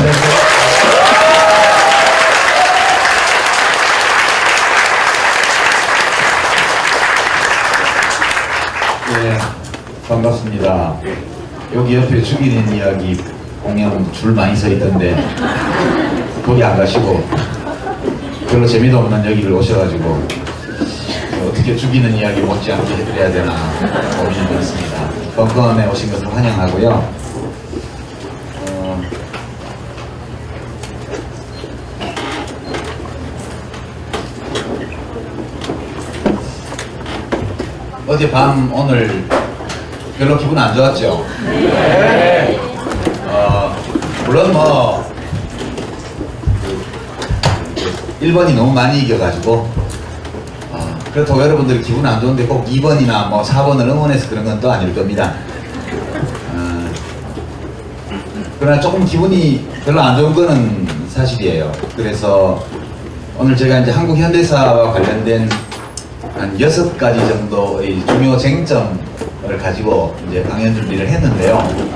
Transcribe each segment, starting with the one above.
네, 반갑습니다. 여기 옆에 죽이는 이야기 공연 줄 많이 서 있던데 거기 안 가시고 별로 재미도 없는 여기를 오셔가지고 어떻게 죽이는 이야기 못지않게 해드려야 되나 고민이 많습니다. 건건에 오신 것을 환영하고요. 어젯밤 오늘 별로 기분 안 좋았죠? 네. 물론 뭐 1번이 너무 많이 이겨가지고 그렇다고 여러분들이 기분 안 좋은데 꼭 2번이나 뭐 4번을 응원해서 그런 건 또 아닐 겁니다. 그러나 조금 기분이 별로 안 좋은 거는 사실이에요. 그래서 오늘 제가 이제 한국 현대사와 관련된 한 6가지 정도의 중요 쟁점을 가지고 이제 강연 준비를 했는데요.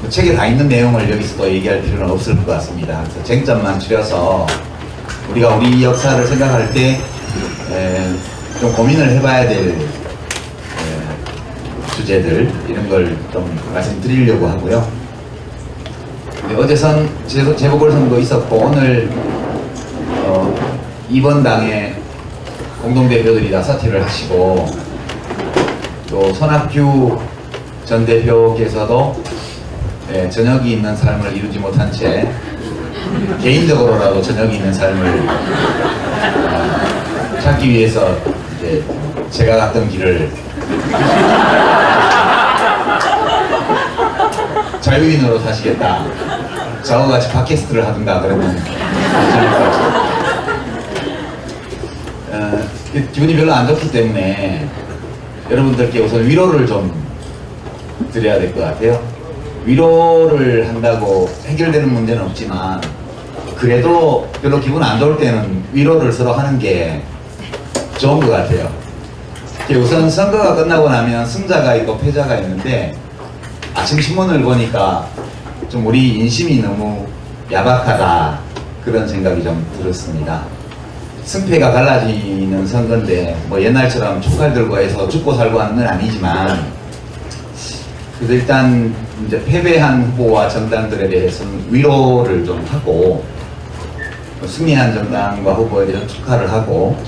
책에 다 있는 내용을 여기서 또 얘기할 필요는 없을 것 같습니다. 그래서 쟁점만 줄여서 우리가 우리 역사를 생각할 때 좀 고민을 해봐야 될 주제들 이런 걸 좀 말씀드리려고 하고요. 어제 재보궐선거 있었고 오늘 이번 당의 공동대표들이 다 사퇴를 하시고 또 손학규 전 대표께서도 저녁이 있는 삶을 이루지 못한 채 개인적으로라도 저녁이 있는 삶을 찾기 위해서 이제 제가 갔던 길을 자유인으로 사시겠다. 저하고 같이 팟캐스트를 하든가 그러면 기분이 별로 안 좋기 때문에 여러분들께 우선 위로를 좀 드려야 될 것 같아요. 위로를 한다고 해결되는 문제는 없지만 그래도 별로 기분 안 좋을 때는 위로를 서로 하는 게 좋은 것 같아요. 우선 선거가 끝나고 나면 승자가 있고 패자가 있는데 아침 신문을 보니까 좀 우리 인심이 너무 야박하다 그런 생각이 좀 들었습니다. 승패가 갈라지는 선거인데 뭐 옛날처럼 촉발 들고 해서 죽고 살고 하는 건 아니지만 그래도 일단 이제 패배한 후보와 정당들에 대해서는 위로를 좀 하고 승리한 정당과 후보에 대해서 축하를 하고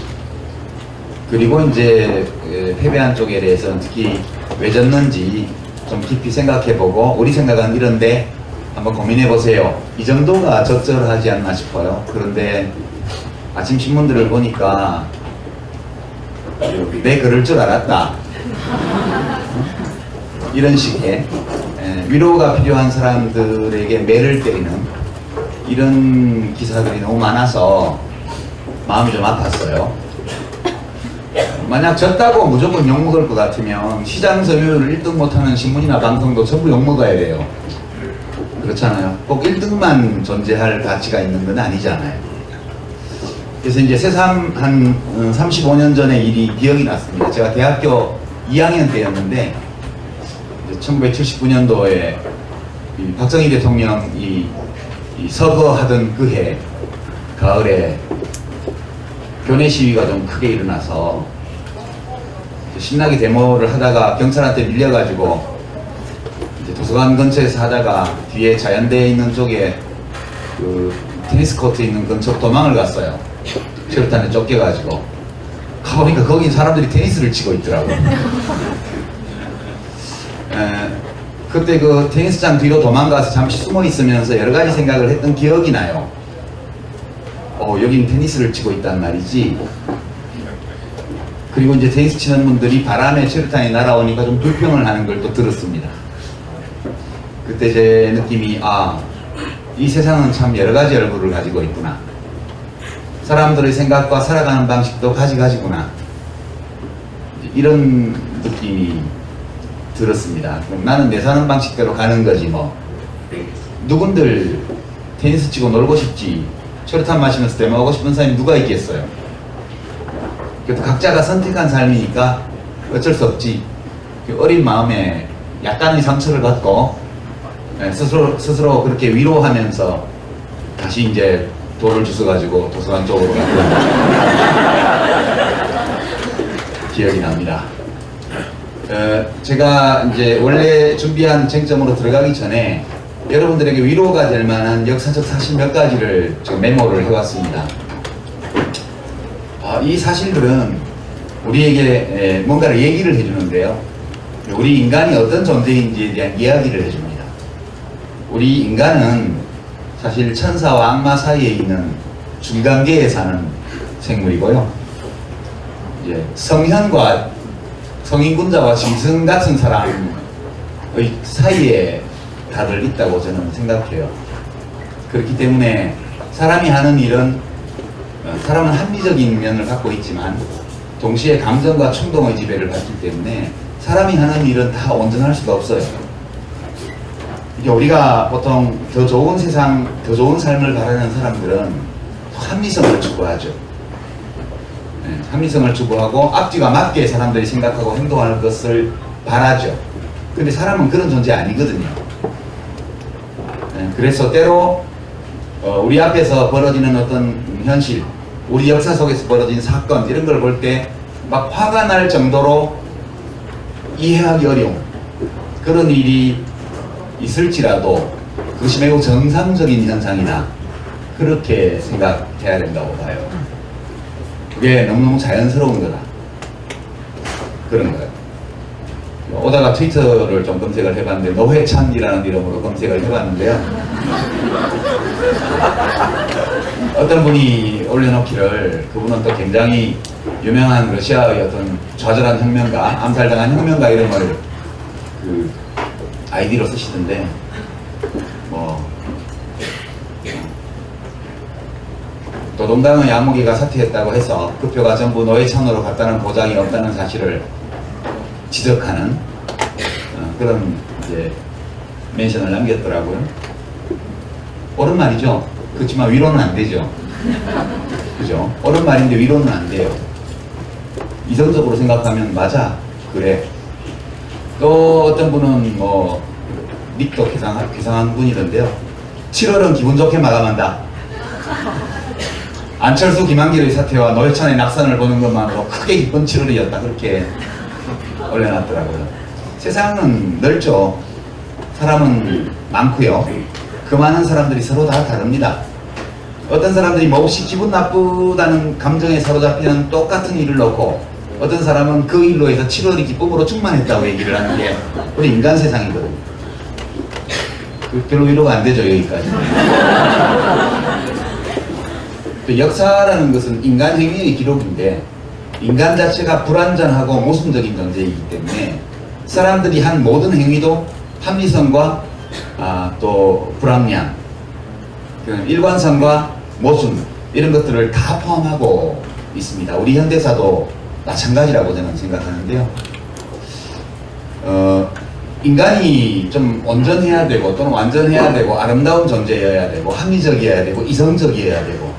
그리고 이제 패배한 쪽에 대해서는 특히 왜 졌는지 좀 깊이 생각해보고 우리 생각은 이런데 한번 고민해보세요. 이 정도가 적절하지 않나 싶어요. 그런데 아침 신문들을 보니까 내 그럴 줄 알았다 이런 식의 위로가 필요한 사람들에게 매를 때리는 이런 기사들이 너무 많아서 마음이 좀 아팠어요. 만약 졌다고 무조건 욕먹을 것 같으면 시장 점유율을 1등 못하는 신문이나 방송도 전부 욕먹어야 돼요. 그렇잖아요. 꼭 1등만 존재할 가치가 있는 건 아니잖아요. 그래서 이제 새삼 한 35년 전의 일이 기억이 났습니다. 제가 대학교 2학년 때였는데 1979년도에 박정희 대통령이 서거하던 그 해 가을에 교내 시위가 좀 크게 일어나서 신나게 데모를 하다가 경찰한테 밀려가지고 이제 도서관 근처에서 하다가 뒤에 자연대에 있는 쪽에 그 테니스 코트 있는 근처로 도망을 갔어요. 체류탄에 쫓겨가지고 가보니까 거기 사람들이 테니스를 치고 있더라고요. 그때 그 테니스장 뒤로 도망가서 잠시 숨어 있으면서 여러 가지 생각을 했던 기억이 나요. 여긴 테니스를 치고 있단 말이지. 그리고 이제 테니스 치는 분들이 바람에 체류탄이 날아오니까 좀 불평을 하는 걸 또 들었습니다. 그때 제 느낌이 이 세상은 참 여러 가지 얼굴을 가지고 있구나. 사람들의 생각과 살아가는 방식도 가지가지구나. 이런 느낌이 들었습니다. 그럼 나는 내 사는 방식대로 가는 거지 뭐. 누군들 테니스 치고 놀고 싶지 체류탄 마시면서 데모하고 싶은 사람이 누가 있겠어요. 그래도 각자가 선택한 삶이니까 어쩔 수 없지. 어린 마음에 약간의 상처를 받고 스스로 그렇게 위로하면서 같이 이제 돌을 주워가지고 도서관 쪽으로 갔던 기억이 납니다. 제가 이제 원래 준비한 쟁점으로 들어가기 전에 여러분들에게 위로가 될 만한 역사적 사실 몇 가지를 지금 메모를 해왔습니다. 이 사실들은 우리에게 뭔가를 얘기를 해주는데요. 우리 인간이 어떤 존재인지에 대한 이야기를 해줍니다. 우리 인간은 사실 천사와 악마 사이에 있는 중간계에 사는 생물이고요. 이제 성인군자와 짐승 같은 사람의 사이에 다들 있다고 저는 생각해요. 그렇기 때문에 사람이 하는 일은 사람은 합리적인 면을 갖고 있지만 동시에 감정과 충동의 지배를 받기 때문에 사람이 하는 일은 다 온전할 수가 없어요. 이게 우리가 보통 더 좋은 세상, 더 좋은 삶을 바라는 사람들은 합리성을 추구하죠. 합리성을 추구하고 앞뒤가 맞게 사람들이 생각하고 행동하는 것을 바라죠. 근데 사람은 그런 존재 아니거든요. 그래서 때로 우리 앞에서 벌어지는 어떤 현실, 우리 역사 속에서 벌어진 사건 이런 걸 볼 때 막 화가 날 정도로 이해하기 어려운 그런 일이 있을지라도 그것이 매우 정상적인 현상이다, 그렇게 생각해야 된다고 봐요. 그게 너무너무 자연스러운 거다, 그런 거예요. 오다가 트위터를 좀 검색을 해봤는데 노회찬이라는 이름으로 검색을 해봤는데요. 어떤 분이 올려놓기를, 그분은 또 굉장히 유명한 러시아의 어떤 좌절한 혁명가, 암살당한 혁명가 이름을 그 아이디로 쓰시던데, 노동당의 야무기가 사퇴했다고 해서 그 표가 전부 노회찬으로 갔다는 보장이 없다는 사실을 지적하는 그런 이제 멘션을 남겼더라고요. 옳은 말이죠. 그렇지만 위로는 안 되죠. 그죠? 옳은 말인데 위로는 안 돼요. 이성적으로 생각하면 맞아, 그래. 또 어떤 분은 닉도 괴상한 분이던데요. 7월은 기분 좋게 마감한다. 안철수 김한길의 사태와 노회찬의 낙선을 보는 것만으로 크게 기쁜 7월이었다, 그렇게 올려놨더라고요. 세상은 넓죠. 사람은 많고요. 그 많은 사람들이 서로 다 다릅니다. 어떤 사람들이 몹시 기분 나쁘다는 감정에 사로잡히는 똑같은 일을 놓고 어떤 사람은 그 일로 해서 7월이 기쁨으로 충만했다고 얘기를 하는 게 우리 인간 세상이거든요. 별로 위로가 안 되죠, 여기까지. 역사라는 것은 인간 행위의 기록인데 인간 자체가 불완전하고 모순적인 존재이기 때문에 사람들이 한 모든 행위도 합리성과 또 불합리한, 일관성과 모순, 이런 것들을 다 포함하고 있습니다. 우리 현대사도 마찬가지라고 저는 생각하는데요. 인간이 좀 온전해야 되고 또는 완전해야 되고 아름다운 존재여야 되고 합리적이어야 되고 이성적이어야 되고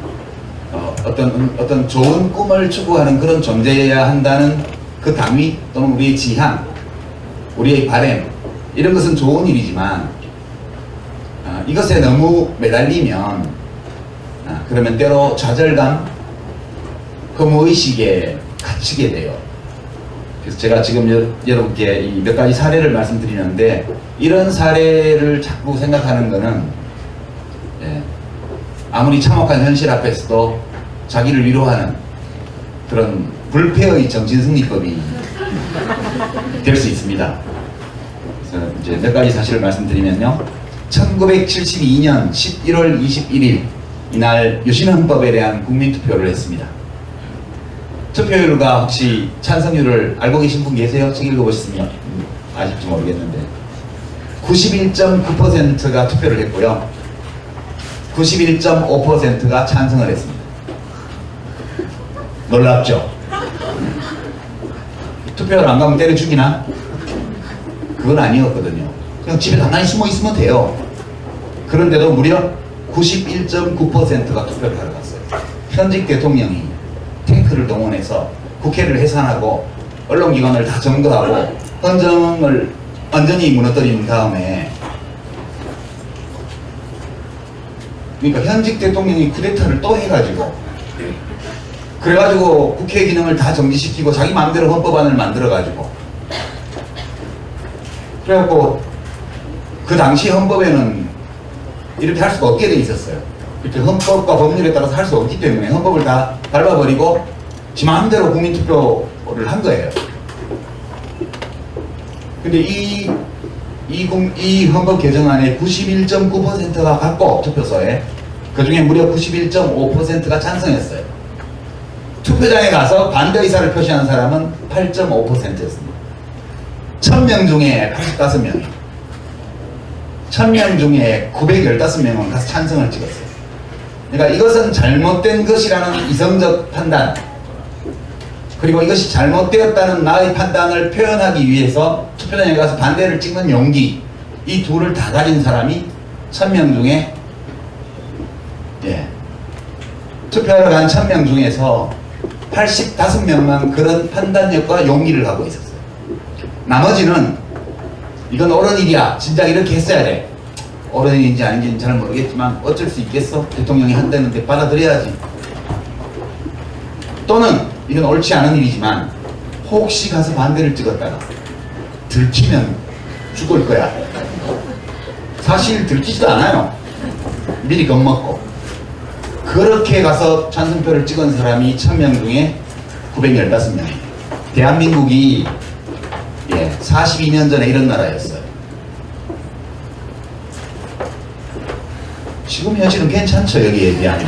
어떤 좋은 꿈을 추구하는 그런 존재여야 한다는 그 당위 또는 우리의 지향, 우리의 바램, 이런 것은 좋은 일이지만 이것에 너무 매달리면 그러면 때로 좌절감, 허무의식에 갇히게 돼요. 그래서 제가 지금 여러분께 이 몇 가지 사례를 말씀드리는데, 이런 사례를 자꾸 생각하는 것은 아무리 참혹한 현실 앞에서도 자기를 위로하는 그런 불패의 정신승리법이 될 수 있습니다. 그래서 이제 몇 가지 사실을 말씀드리면요. 1972년 11월 21일 이날 유신헌법에 대한 국민투표를 했습니다. 투표율과 혹시 찬성률을 알고 계신 분 계세요? 책 읽어보셨으면 아실지 모르겠는데 91.9%가 투표를 했고요. 91.5%가 찬성을 했습니다. 놀랍죠? 투표를 안 가면 때려 죽이나? 그건 아니었거든요. 그냥 집에 가만히 숨어 있으면 돼요. 그런데도 무려 91.9%가 투표를 하러 갔어요. 현직 대통령이 탱크를 동원해서 국회를 해산하고 언론기관을 다 점거하고 헌정을 완전히 무너뜨린 다음에 그러니까 현직 대통령이 쿠데타를 또 해가지고, 그래가지고 국회 기능을 다 정지시키고 자기 마음대로 헌법안을 만들어가지고, 그래갖고 그 당시 헌법에는 이렇게 할 수가 없게 돼 있었어요. 이렇게 헌법과 법률에 따라서 할 수 없기 때문에 헌법을 다 밟아버리고 지 마음대로 국민투표를 한 거예요. 근데 이 헌법 개정안의 91.9%가 갖고 투표소에, 그 중에 무려 91.5%가 찬성했어요. 투표장에 가서 반대 의사를 표시한 사람은 8.5%였습니다. 1000명 중에 85명이, 1000명 중에 915명은 가서 찬성을 찍었어요. 그러니까 이것은 잘못된 것이라는 이성적 판단, 그리고 이것이 잘못되었다는 나의 판단을 표현하기 위해서 투표장에 가서 반대를 찍는 용기, 이 둘을 다 가진 사람이 1000명 중에, 투표하러 간 1000명 중에서 85명만 그런 판단력과 용기를 하고 있었어요. 나머지는 이건 옳은 일이야, 진작 이렇게 했어야 돼, 옳은 일인지 아닌지는 잘 모르겠지만 어쩔 수 있겠어, 대통령이 한다는데 받아들여야지, 또는 이건 옳지 않은 일이지만 혹시 가서 반대를 찍었다가 들키면 죽을 거야, 사실 들키지도 않아요, 미리 겁먹고, 그렇게 가서 찬성표를 찍은 사람이 1000명 중에 915명이에요. 대한민국이 42년 전에 이런 나라였어요. 지금 현실은 괜찮죠, 여기에 비하면.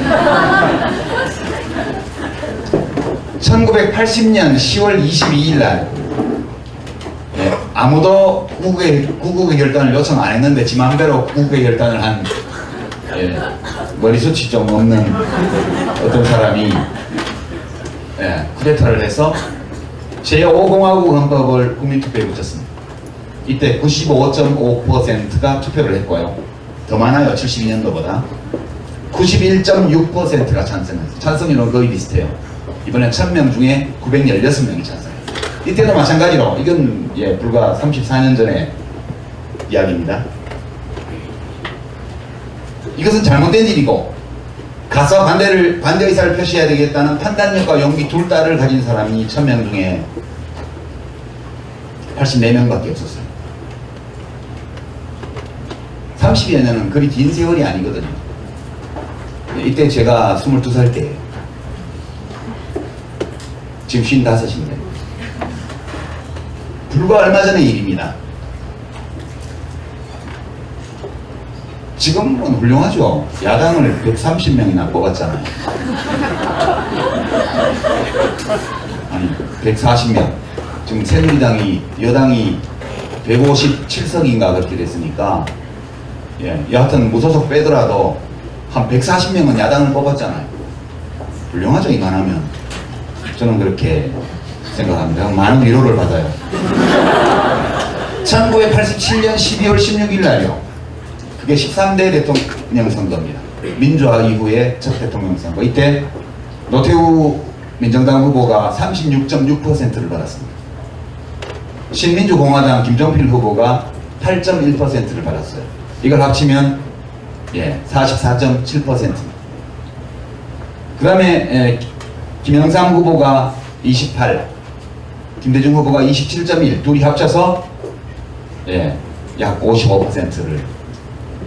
1980년 10월 22일 날, 아무도 구국의 결단을 요청 안 했는데 지 맘대로 구국의 결단을 한, 머리숱이 좀 없는 어떤 사람이 쿠데타를 해서 제5공화국 헌법을 국민투표에 붙였습니다. 이때 95.5%가 투표를 했고요. 더 많아요, 72년도보다. 91.6%가 찬성했어요. 찬성률은 거의 비슷해요. 이번엔 1000명 중에 916명이 찬성했어요. 이때도 마찬가지로, 이건 불과 34년 전의 이야기입니다. 이것은 잘못된 일이고, 가서 반대 의사를 표시해야 되겠다는 판단력과 용기 둘 다를 가진 사람이 1000명 중에 84명밖에 없었어요. 30여 년은 그리 긴 세월이 아니거든요. 이때 제가 22살 때예요. 지금 55인데. 불과 얼마 전의 일입니다. 지금은 훌륭하죠. 야당을 130명이나 뽑았잖아요. 아니, 140명. 지금 새누리당이, 여당이 157석인가 그렇게 됐으니까, 여하튼 무소속 빼더라도 한 140명은 야당을 뽑았잖아요. 훌륭하죠, 이만하면. 저는 그렇게 생각합니다. 많은 위로를 받아요. 1987년 12월 16일 날요. 그게 13대 대통령 선거입니다. 민주화 이후의 첫 대통령 선거. 이때 노태우 민정당 후보가 36.6%를 받았습니다. 신민주공화당 김종필 후보가 8.1%를 받았어요. 이걸 합치면 44.7%입니다. 그 다음에 김영삼 후보가 28, 김대중 후보가 27.1, 둘이 합쳐서 약 55%를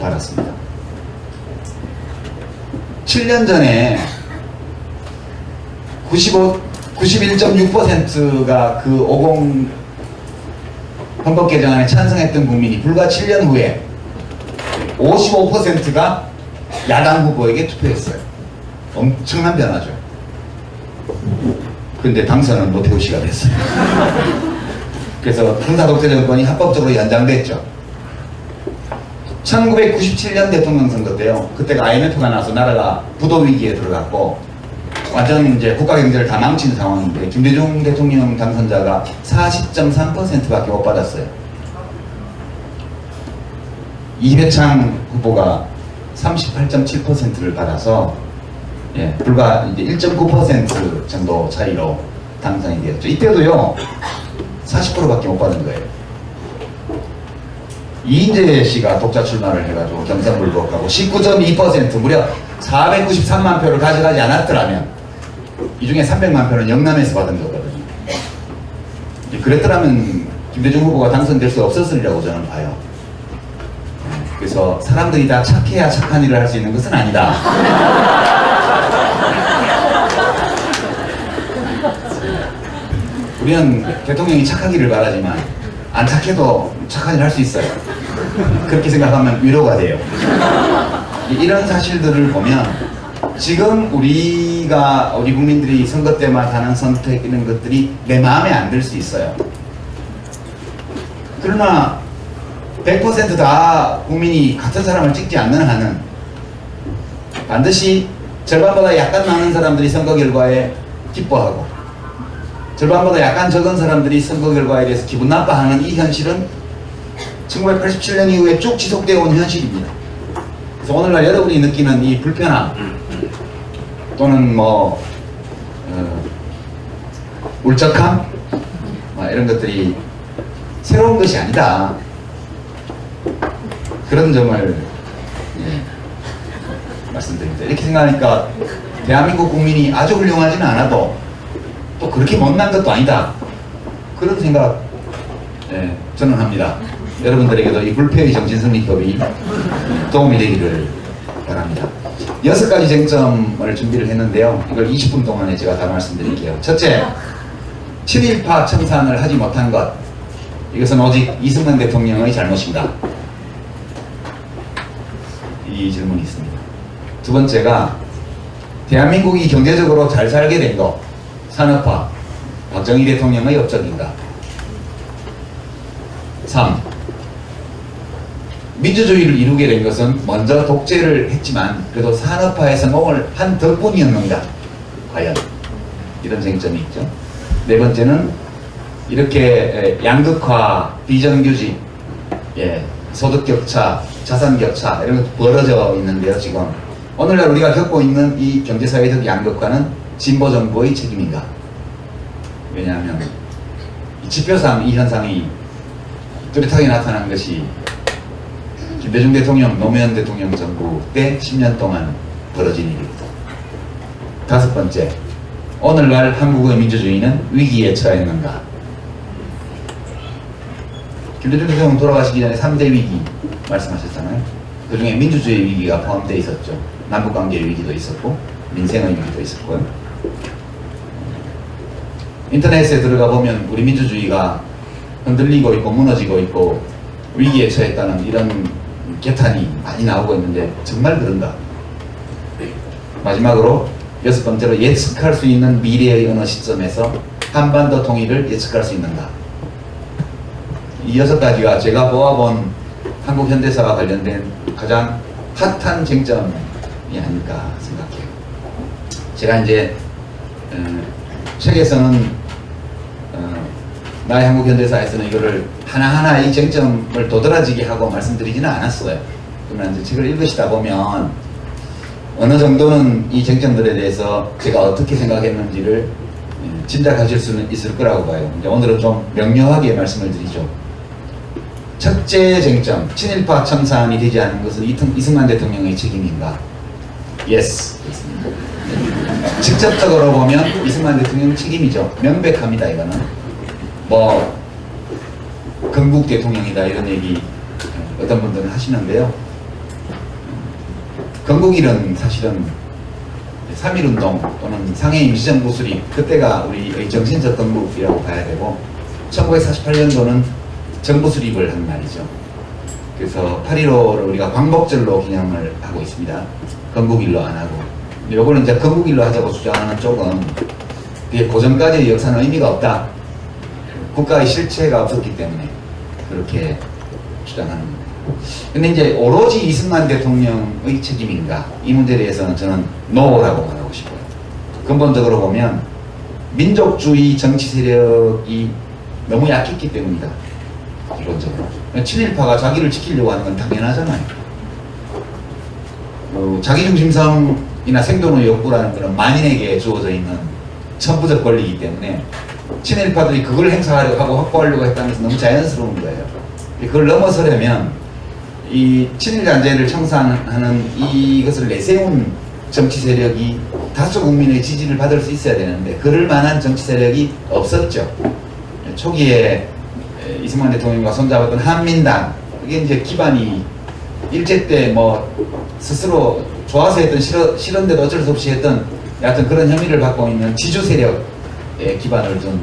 받았습니다. 7년 전에 91.6%가 그 50 헌법 개정안에 찬성했던 국민이 불과 7년 후에 55%가 야당 후보에게 투표했어요. 엄청난 변화죠. 근데 당선은 노태우 씨가 됐어요. 그래서 군사독재 정권이 합법적으로 연장됐죠. 1997년 대통령 선거 때요. 그때가 IMF가 나서 나라가 부도 위기에 들어갔고 완전 이제 국가 경제를 다 망친 상황인데 김대중 대통령 당선자가 40.3%밖에 못 받았어요. 이회창 후보가 38.7%를 받아서 불과 이제 1.9% 정도 차이로 당선이 되었죠. 이때도요 40%밖에 못 받은 거예요. 이인재 씨가 독자 출마를 해가지고 경선불복하고 19.2% 무려 493만 표를 가져가지 않았더라면 이 중에 300만 표는 영남에서 받은 거거든요. 그랬더라면 김대중 후보가 당선될 수 없었으리라고 저는 봐요. 그래서 사람들이 다 착해야 착한 일을 할 수 있는 것은 아니다. 우리는 대통령이 착하기를 바라지만 안 착해도 착한 일 할 수 있어요. 그렇게 생각하면 위로가 돼요. 이런 사실들을 보면 지금 우리 국민들이 선거 때마다 하는 선택 이런 것들이 내 마음에 안 들 수 있어요. 그러나 100% 국민이 같은 사람을 찍지 않는 한은 반드시 절반보다 약간 많은 사람들이 선거 결과에 기뻐하고 절반보다 약간 적은 사람들이 선거 결과에 대해서 기분 나빠하는 이 현실은 1987년 이후에 쭉 지속되어 온 현실입니다. 그래서 오늘날 여러분이 느끼는 이 불편함 또는 울적함 이런 것들이 새로운 것이 아니다. 그런 점을 말씀드립니다. 이렇게 생각하니까 대한민국 국민이 아주 훌륭하지는 않아도 또 그렇게 못난 것도 아니다. 그런 생각 저는 합니다. 여러분들에게도 이 불패의 정신승리법이 도움이 되기를 바랍니다. 6가지 쟁점을 준비를 했는데요. 이걸 20분 동안에 제가 다 말씀드릴게요. 첫째, 친일파 청산을 하지 못한 것. 이것은 오직 이승만 대통령의 잘못인가? 이 질문이 있습니다. 두 번째가 대한민국이 경제적으로 잘 살게 된 것. 산업화. 박정희 대통령의 업적인가? 3. 민주주의를 이루게 된 것은 먼저 독재를 했지만 그래도 산업화에 성공을 한 덕분이었는가? 과연? 이런 쟁점이 있죠. 네 번째는 이렇게 양극화, 비정규직, 소득격차, 자산격차 이런 것도 벌어져 있는데요. 지금 오늘날 우리가 겪고 있는 이 경제사회적 양극화는 진보정부의 책임인가? 왜냐하면 이 지표상 이 현상이 뚜렷하게 나타난 것이 김대중 대통령, 노무현 대통령 정부 때 10년 동안 벌어진 일입니다. 다섯 번째, 오늘날 한국의 민주주의는 위기에 처했는가? 김대중 대통령 돌아가시기 전에 3대 위기 말씀하셨잖아요. 그 중에 민주주의 위기가 포함되어 있었죠. 남북관계 위기도 있었고 민생의 위기도 있었고요. 인터넷에 들어가 보면 우리 민주주의가 흔들리고 있고 무너지고 있고 위기에 처했다는 이런 개탄이 많이 나오고 있는데 정말 그런가? 마지막으로 6번째로 예측할 수 있는 미래의 어느 시점에서 한반도 통일을 예측할 수 있는가? 이 6가지가 제가 보아본 한국 현대사와 관련된 가장 핫한 쟁점이 아닐까 생각해요. 제가 이제 책에서는 나의 한국 현대사에서는 이거를 하나하나 이 쟁점을 도드라지게 하고 말씀드리지는 않았어요. 그러나 이제 책을 읽으시다 보면 어느 정도는 이 쟁점들에 대해서 제가 어떻게 생각했는지를 짐작하실 수는 있을 거라고 봐요. 이제 오늘은 좀 명료하게 말씀을 드리죠. 첫째 쟁점, 친일파 청산이 되지 않은 것은 이승만 대통령의 책임인가? Yes. 그렇습니다. 직접적으로 보면 이승만 대통령 책임이죠. 명백합니다. 이거는. 건국 대통령이다 이런 얘기 어떤 분들은 하시는데요. 건국일은 사실은 3.1운동 또는 상해 임시정부 수립 그때가 우리의 정신적 건국이라고 봐야 되고 1948년도는 정부 수립을 한 날이죠. 그래서 8.15를 우리가 광복절로 기념을 하고 있습니다. 건국일로 안 하고. 요거는 이제 건국일로 하자고 주장하는 쪽은 그게 고전까지의 역사는 의미가 없다. 국가의 실체가 없었기 때문에 그렇게 주장하는 겁니다. 근데 이제 오로지 이승만 대통령의 책임인가? 이 문제에 대해서는 저는 NO라고 말하고 싶어요. 근본적으로 보면 민족주의 정치 세력이 너무 약했기 때문이다. 기본적으로. 친일파가 자기를 지키려고 하는 건 당연하잖아요. 자기중심성이나 생존의 욕구라는 것은 만인에게 주어져 있는 천부적 권리이기 때문에 친일파들이 그걸 행사하려고 하고 확보하려고 했다는 것은 너무 자연스러운 거예요. 그걸 넘어서려면 이 친일잔재를 청산하는 이것을 내세운 정치 세력이 다수 국민의 지지를 받을 수 있어야 되는데 그럴 만한 정치 세력이 없었죠. 초기에 이승만 대통령과 손잡았던 한민당, 그게 이제 기반이 일제 때 뭐 스스로 좋아서 했던 싫은데도 어쩔 수 없이 했던 여하튼 그런 혐의를 받고 있는 지주 세력의 기반을 둔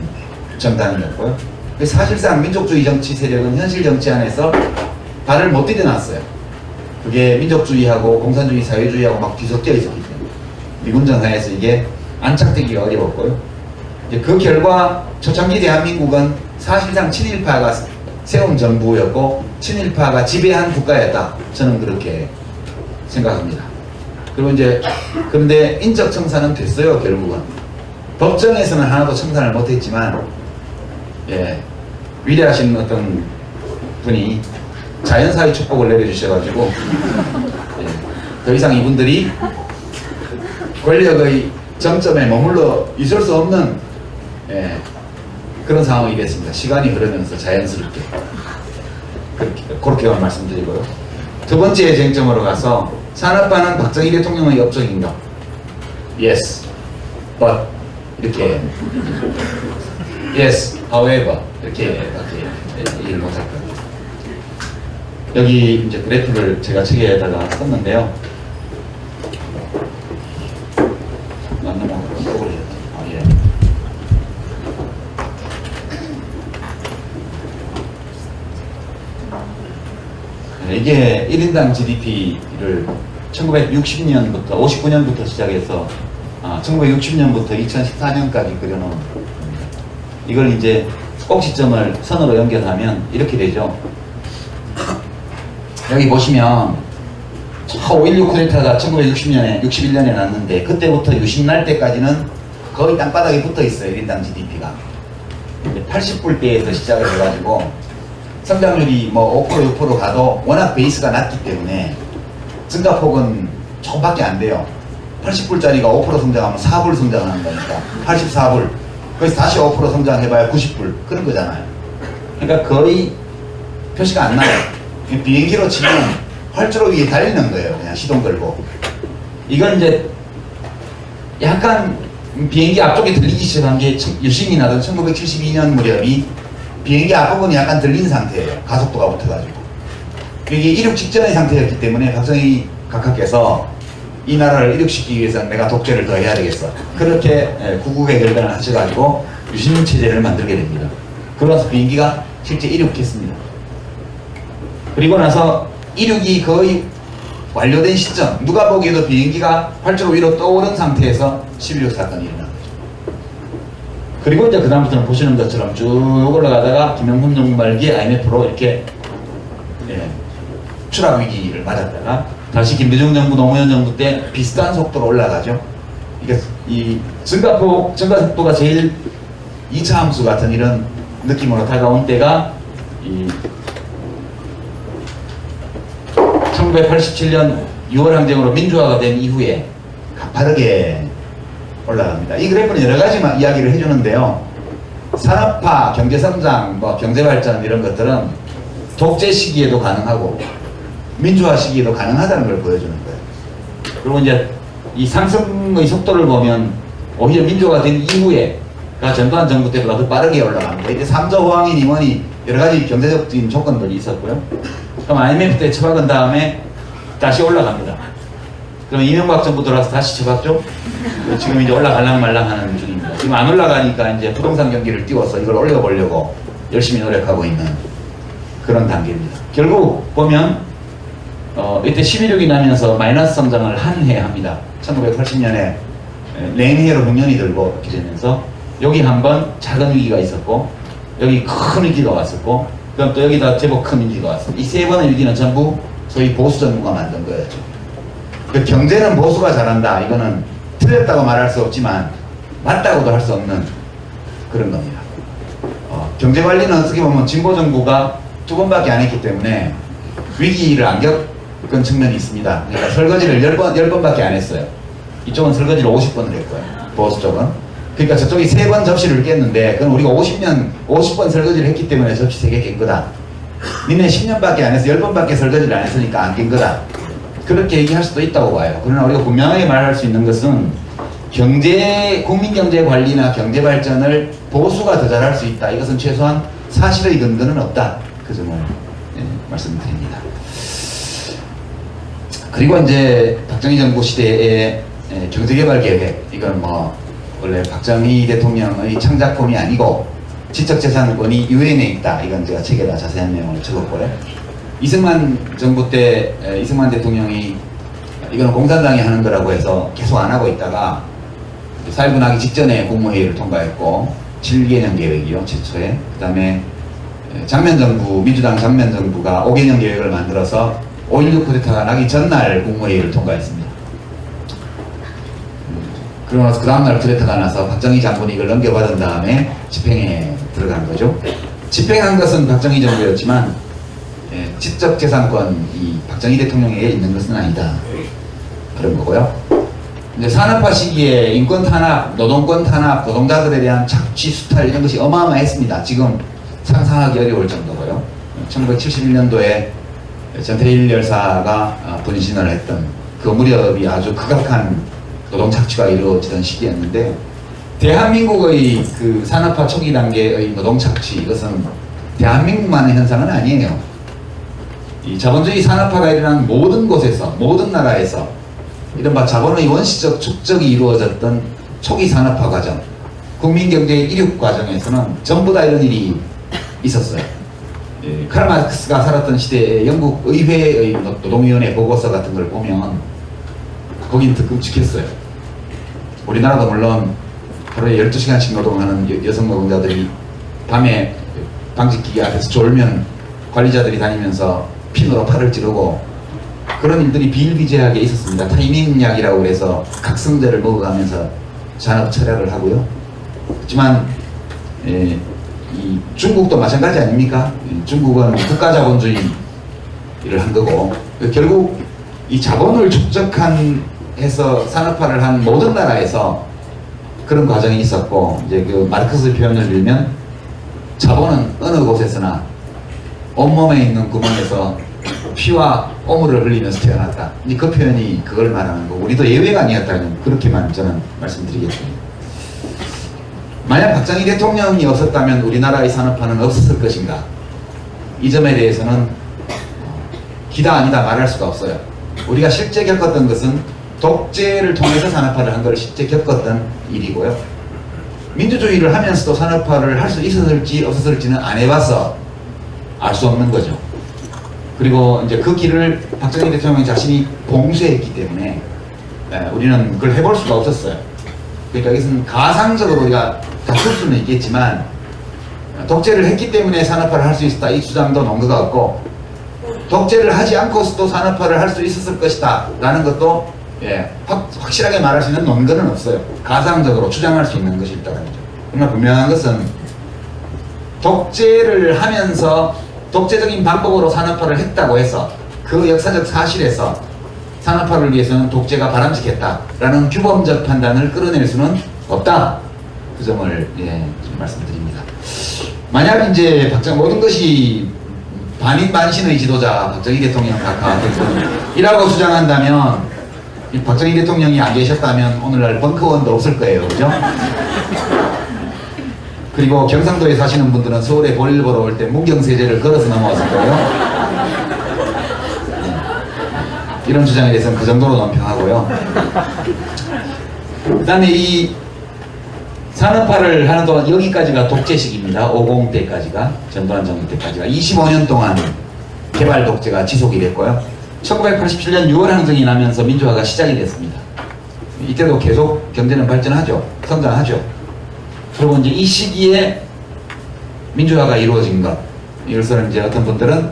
정당이었고요. 사실상 민족주의 정치 세력은 현실 정치 안에서 발을 못 디뎌놨어요. 그게 민족주의하고 공산주의, 사회주의하고 막 뒤섞여 있었기 때문에 미군정 하에서 이게 안착되기가 어려웠고요. 이제 그 결과 초창기 대한민국은 사실상 친일파가 세운 정부였고 친일파가 지배한 국가였다. 저는 그렇게 생각합니다. 그리고 이제 그런데 인적 청산은 됐어요. 결국은 법정에서는 하나도 청산을 못했지만 위대하신 어떤 분이 자연사의 축복을 내려주셔가지고 더 이상 이분들이 권력의 정점에 머물러 있을 수 없는 그런 상황이 됐습니다. 시간이 흐르면서 자연스럽게 그렇게만 말씀드리고요. 두 번째 쟁점으로 가서 산업화는 박정희 대통령의 업적인가? Yes, but 이렇게 Yes, however 이렇게 얘기를 못할 거예요. 여기 이제 그래프를 제가 책에다가 썼는데요. 이게 1인당 GDP를 1960년부터 59년부터 시작해서 1960년부터 2014년까지 그려놓은 겁니다. 이걸 이제 꼭지점을 선으로 연결하면 이렇게 되죠. 여기 보시면 5.16 쿠데타가 1960년에 61년에 났는데 그때부터 유신 날 때까지는 거의 땅바닥에 붙어 있어요. 1인당 GDP가 80불대에서 시작을 해가지고 성장률이 뭐 5% 6% 가도 워낙 베이스가 낮기 때문에 증가폭은 조금밖에 안 돼요. 80불짜리가 5% 성장하면 4불 성장하는 거니까 84불. 그래서 다시 5% 성장해봐야 90불 그런 거잖아요. 그러니까 거의 표시가 안 나요. 비행기로 치면 활주로 위에 달리는 거예요. 그냥 시동 걸고. 이건 이제 약간 비행기 앞쪽에 들리기 시작한 게 유신이 나던 1972년 무렵이 비행기 앞부분이 약간 들린 상태예요. 가속도가 붙어가지고. 이게 이륙 직전의 상태였기 때문에 박정희 각하께서 이 나라를 이륙시키기 위해서는 내가 독재를 더 해야 되겠어. 그렇게 구국의 결단을 하셔가지고 유신체제를 만들게 됩니다. 그러면서 비행기가 실제 이륙했습니다. 그리고 나서 이륙이 거의 완료된 시점, 누가 보기에도 비행기가 활주로 위로 떠오른 상태에서 11.6 사건이 일어난 거죠. 그리고 이제 그다음부터는 보시는 것처럼 쭉 올라가다가 김영삼 정부 말기에 IMF로 이렇게 추락 위기를 맞았다가 다시 김대중 정부, 노무현 정부 때 비슷한 속도로 올라가죠. 이게 이 증가 속도가 제일 2차 함수 같은 이런 느낌으로 다가온 때가 이 1987년 6월 항쟁으로 민주화가 된 이후에 가파르게 올라갑니다. 이 그래프는 여러 가지 이야기를 해주는데요. 산업화, 경제성장, 경제발전 이런 것들은 독재 시기에도 가능하고 민주화 시기에도 가능하다는 걸 보여주는 거예요. 그리고 이제 이 상승의 속도를 보면 오히려 민주화가 된 이후에가 전두환 정부 때보다 더 빠르게 올라갑니다. 이제 3조 호황이니 뭐니 여러 가지 경제적인 조건들이 있었고요. 그럼 IMF 때 처박은 다음에 다시 올라갑니다. 그럼 이명박 정부 들어와서 다시 처박죠? 지금 이제 올라갈랑 말랑 하는 중입니다. 지금 안 올라가니까 이제 부동산 경기를 띄워서 이걸 올려보려고 열심히 노력하고 있는 그런 단계입니다. 결국 보면 이때 11.6이 나면서 마이너스 성장을 한 해 합니다. 1980년에 랭해로 흉년이 들고 이렇게 되면서 여기 한번 작은 위기가 있었고 여기 큰 위기가 왔었고 그럼 또 여기다 제법 큰 위기가 왔습니다. 이 세 번의 위기는 전부 소위 보수 정부가 만든 거였죠. 그 경제는 보수가 잘한다. 이거는 틀렸다고 말할 수 없지만 맞다고도 할 수 없는 그런 겁니다. 경제관리는 어떻게 보면 진보 정부가 2번밖에 안 했기 때문에 위기를 안 겪은 측면이 있습니다. 그러니까 설거지를 10번밖에 안 했어요. 이쪽은 설거지를 50번을 했고요. 보수 쪽은. 그러니까 저쪽이 3번 접시를 깼는데 그건 우리가 50번 설거지를 했기 때문에 접시 3개 깬 거다. 니네 10년밖에 안 해서 10번밖에 설거지를 안 했으니까 안 낀 거다. 그렇게 얘기할 수도 있다고 봐요. 그러나 우리가 분명하게 말할 수 있는 것은 국민 경제 관리나 경제 발전을 보수가 더 잘할 수 있다. 이것은 최소한 사실의 근거는 없다. 그 점을 말씀드립니다. 그리고 이제 박정희 정부 시대의 경제개발 계획, 이건 뭐 원래 박정희 대통령의 창작품이 아니고 지적재산권이 유엔에 있다. 이건 제가 책에다 자세한 내용을 적었고요. 이승만 정부 때 이승만 대통령이 이건 공산당이 하는 거라고 해서 계속 안 하고 있다가 4.19 나기 직전에 국무회의를 통과했고 7개년 계획이요, 최초에. 그 다음에 장면정부, 민주당 장면정부가 5개년 계획을 만들어서 5.16 쿠데타가 나기 전날 국무회의를 통과했습니다. 그러고 나서 그 다음날 쿠데타가 나서 박정희 장군이 이걸 넘겨받은 다음에 집행에 들어간 거죠. 집행한 것은 박정희 정부였지만 지적재산권이 박정희 대통령에게 있는 것은 아니다. 그런 거고요. 이제 산업화 시기에 인권 탄압, 노동권 탄압, 노동자들에 대한 착취, 수탈 이런 것이 어마어마했습니다. 지금 상상하기 어려울 정도고요. 1971년도에 전태일 열사가 분신을 했던 그 무렵이 아주 극악한 노동 착취가 이루어지던 시기였는데, 대한민국의 그 산업화 초기 단계의 노동 착취, 이것은 대한민국만의 현상은 아니에요. 이 자본주의 산업화가 일어난 모든 곳에서, 모든 나라에서 이른바 자본의 원시적 축적이 이루어졌던 초기 산업화 과정, 국민경제의 이륙 과정에서는 전부 다 이런 일이 있었어요. 칼 마르크스가 살았던 시대에 영국 의회의 노동위원회 보고서 같은 걸 보면 거긴 더 끔찍했어요. 우리나라도 물론 하루에 12시간씩 노동하는 여성 노동자들이 밤에 방직기계 앞에서 졸면 관리자들이 다니면서 핀으로 팔을 찌르고 그런 일들이 비일비재하게 있었습니다. 타이밍약이라고 해서 각성제를 먹어가면서 잔업 철학을 하고요. 하지만 이 중국도 마찬가지 아닙니까? 중국은 국가자본주의를 한 거고, 결국 이 자본을 축적해서 산업화를 한 모든 나라에서 그런 과정이 있었고, 이제 그 마르크스 표현을 들면 자본은 어느 곳에서나 온몸에 있는 구멍에서 피와 오물을 흘리면서 태어났다. 이제 그 표현이 그걸 말하는 거고, 우리도 예외가 아니었다는, 그렇게만 저는 말씀드리겠습니다. 만약 박정희 대통령이 없었다면 우리나라의 산업화는 없었을 것인가? 이 점에 대해서는 기다 아니다 말할 수가 없어요. 우리가 실제 겪었던 것은 독재를 통해서 산업화를 한 걸 실제 겪었던 일이고요. 민주주의를 하면서도 산업화를 할 수 있었을지 없었을지는 안 해봐서 알 수 없는 거죠. 그리고 이제 그 길을 박정희 대통령 자신이 봉쇄했기 때문에 우리는 그걸 해볼 수가 없었어요. 그러니까 이것은 가상적으로 우리가 다툴 수는 있겠지만, 독재를 했기 때문에 산업화를 할 수 있었다, 이 주장도 논거가 없고, 독재를 하지 않고서도 산업화를 할 수 있었을 것이다 라는 것도 확실하게 말할 수 있는 논거는 없어요. 가상적으로 주장할 수 있는 것이 있다는 거죠. 그러나 분명한 것은 독재를 하면서 독재적인 방법으로 산업화를 했다고 해서 그 역사적 사실에서 산업화를 위해서는 독재가 바람직했다라는 규범적 판단을 끌어낼 수는 없다. 그 점을 좀 말씀드립니다. 만약 이제 모든 것이 반인반신의 지도자 박정희 대통령 각하이라고 주장한다면, 박정희 대통령이 안 계셨다면 오늘날 벙커원도 없을 거예요, 그죠? 그리고 경상도에 사시는 분들은 서울에 볼일 보러 올 때 문경세제를 걸어서 넘어왔을 거예요. 이런 주장에 대해서는 그 정도로 논평하고요. 그 다음에 이 산업화를 하는 동안 여기까지가 독재식입니다. 50대까지가, 전두환 정부 때까지가 25년 동안 개발 독재가 지속이 됐고요. 1987년 6월 항쟁이 나면서 민주화가 시작이 됐습니다. 이때도 계속 경제는 발전하죠. 성장하죠. 그리고 이제 이 시기에 민주화가 이루어진 것, 이것을 이제 어떤 분들은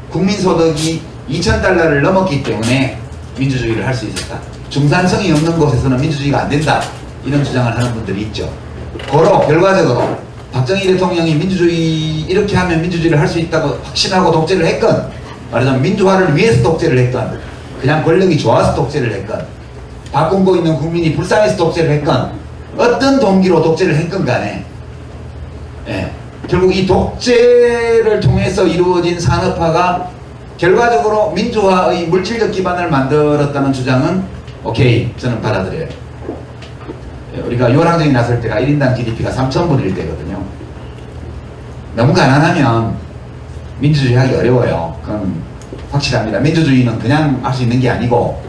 국민소득이 2,000달러를 넘었기 때문에 민주주의를 할 수 있었다. 중산성이 없는 곳에서는 민주주의가 안 된다. 이런 주장을 하는 분들이 있죠. 고로 결과적으로 박정희 대통령이 민주주의 이렇게 하면 민주주의를 할 수 있다고 확신하고 독재를 했건, 말하자면 민주화를 위해서 독재를 했건, 그냥 권력이 좋아서 독재를 했건, 바꾸고 있는 국민이 불쌍해서 독재를 했건, 어떤 동기로 독재를 했건 간에 결국 이 독재를 통해서 이루어진 산업화가 결과적으로 민주화의 물질적 기반을 만들었다는 주장은 오케이, 저는 받아들여요. 우리가 요랑정이 났을 때가 1인당 GDP가 3,000불일 때거든요. 너무 가난하면 민주주의 하기 어려워요. 그건 확실합니다. 민주주의는 그냥 할 수 있는 게 아니고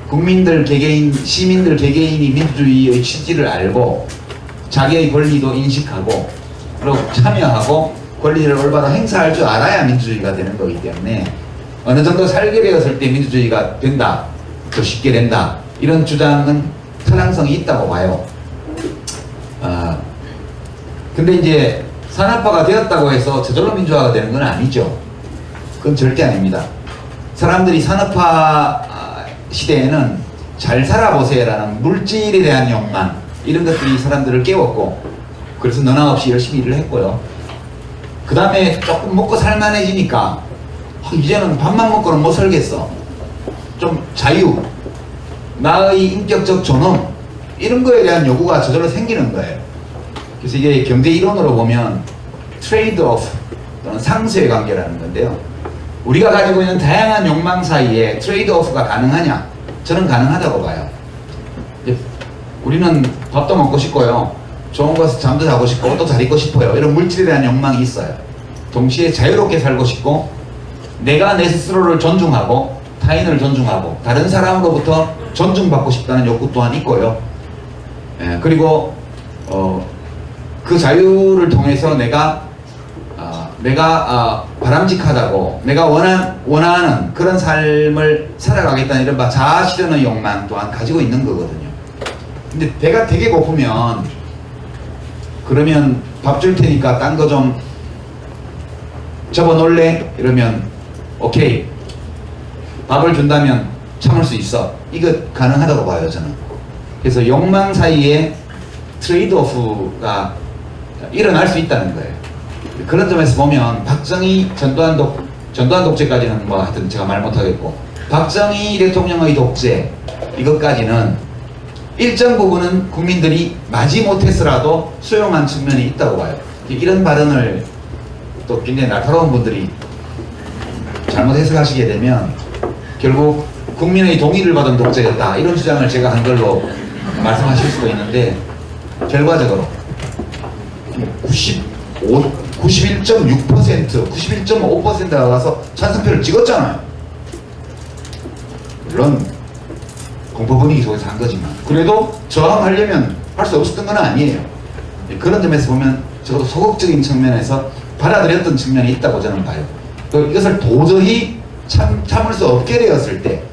국민들 개개인, 시민들 개개인이 민주주의의 취지를 알고 자기의 권리도 인식하고 그리고 참여하고 권리를 올바로 행사할 줄 알아야 민주주의가 되는 거기 때문에 어느 정도 살게 되었을 때 민주주의가 된다, 더 쉽게 된다, 이런 주장은 타당성이 있다고 봐요. 근데 이제 산업화가 되었다고 해서 저절로 민주화가 되는 건 아니죠. 그건 절대 아닙니다. 사람들이 산업화 시대에는 잘 살아보세요라는 물질에 대한 욕망, 이런 것들이 사람들을 깨웠고, 그래서 너나 없이 열심히 일을 했고요. 그 다음에 조금 먹고 살만해지니까 이제는 밥만 먹고는 못 살겠어. 좀 자유, 나의 인격적 존엄, 이런 거에 대한 요구가 저절로 생기는 거예요. 그래서 이게 경제 이론으로 보면 트레이드 오프 또는 상쇄 관계라는 건데요. 우리가 가지고 있는 다양한 욕망 사이에 트레이드 오프가 가능하냐? 저는 가능하다고 봐요. 우리는 밥도 먹고 싶고요, 좋은 곳에서 잠도 자고 싶고 옷도 잘 입고 싶어요. 이런 물질에 대한 욕망이 있어요. 동시에 자유롭게 살고 싶고 내가 내 스스로를 존중하고 타인을 존중하고 다른 사람으로부터 존중받고 싶다는 욕구 또한 있고요. 그리고 그 자유를 통해서 내가 바람직하다고 내가 원하는 그런 삶을 살아가겠다는 이런 자아 실현의 욕망 또한 가지고 있는 거거든요. 근데 배가 되게 고프면 그러면 밥 줄 테니까 딴 거 좀 접어놓을래? 이러면 오케이, 밥을 준다면 참을 수 있어. 이거 가능하다고 봐요, 저는. 그래서 욕망 사이에 트레이드 오프가 일어날 수 있다는 거예요. 그런 점에서 보면 박정희 전두환 독재까지는 뭐 하여튼 제가 말 못하겠고, 박정희 대통령의 독재 이것까지는 일정 부분은 국민들이 마지못해서라도 수용한 측면이 있다고 봐요. 이런 발언을 또 굉장히 날카로운 분들이 잘못 해석하시게 되면 결국 국민의 동의를 받은 독재였다, 이런 주장을 제가 한 걸로 말씀하실 수도 있는데, 결과적으로 91.6%, 91.5%가 가서 찬성표를 찍었잖아요. 물론 공포 분위기 속에서 한 거지만 그래도 저항하려면 할 수 없었던 건 아니에요. 그런 점에서 보면 적어도 소극적인 측면에서 받아들였던 측면이 있다고 저는 봐요. 이것을 도저히 참을 수 없게 되었을 때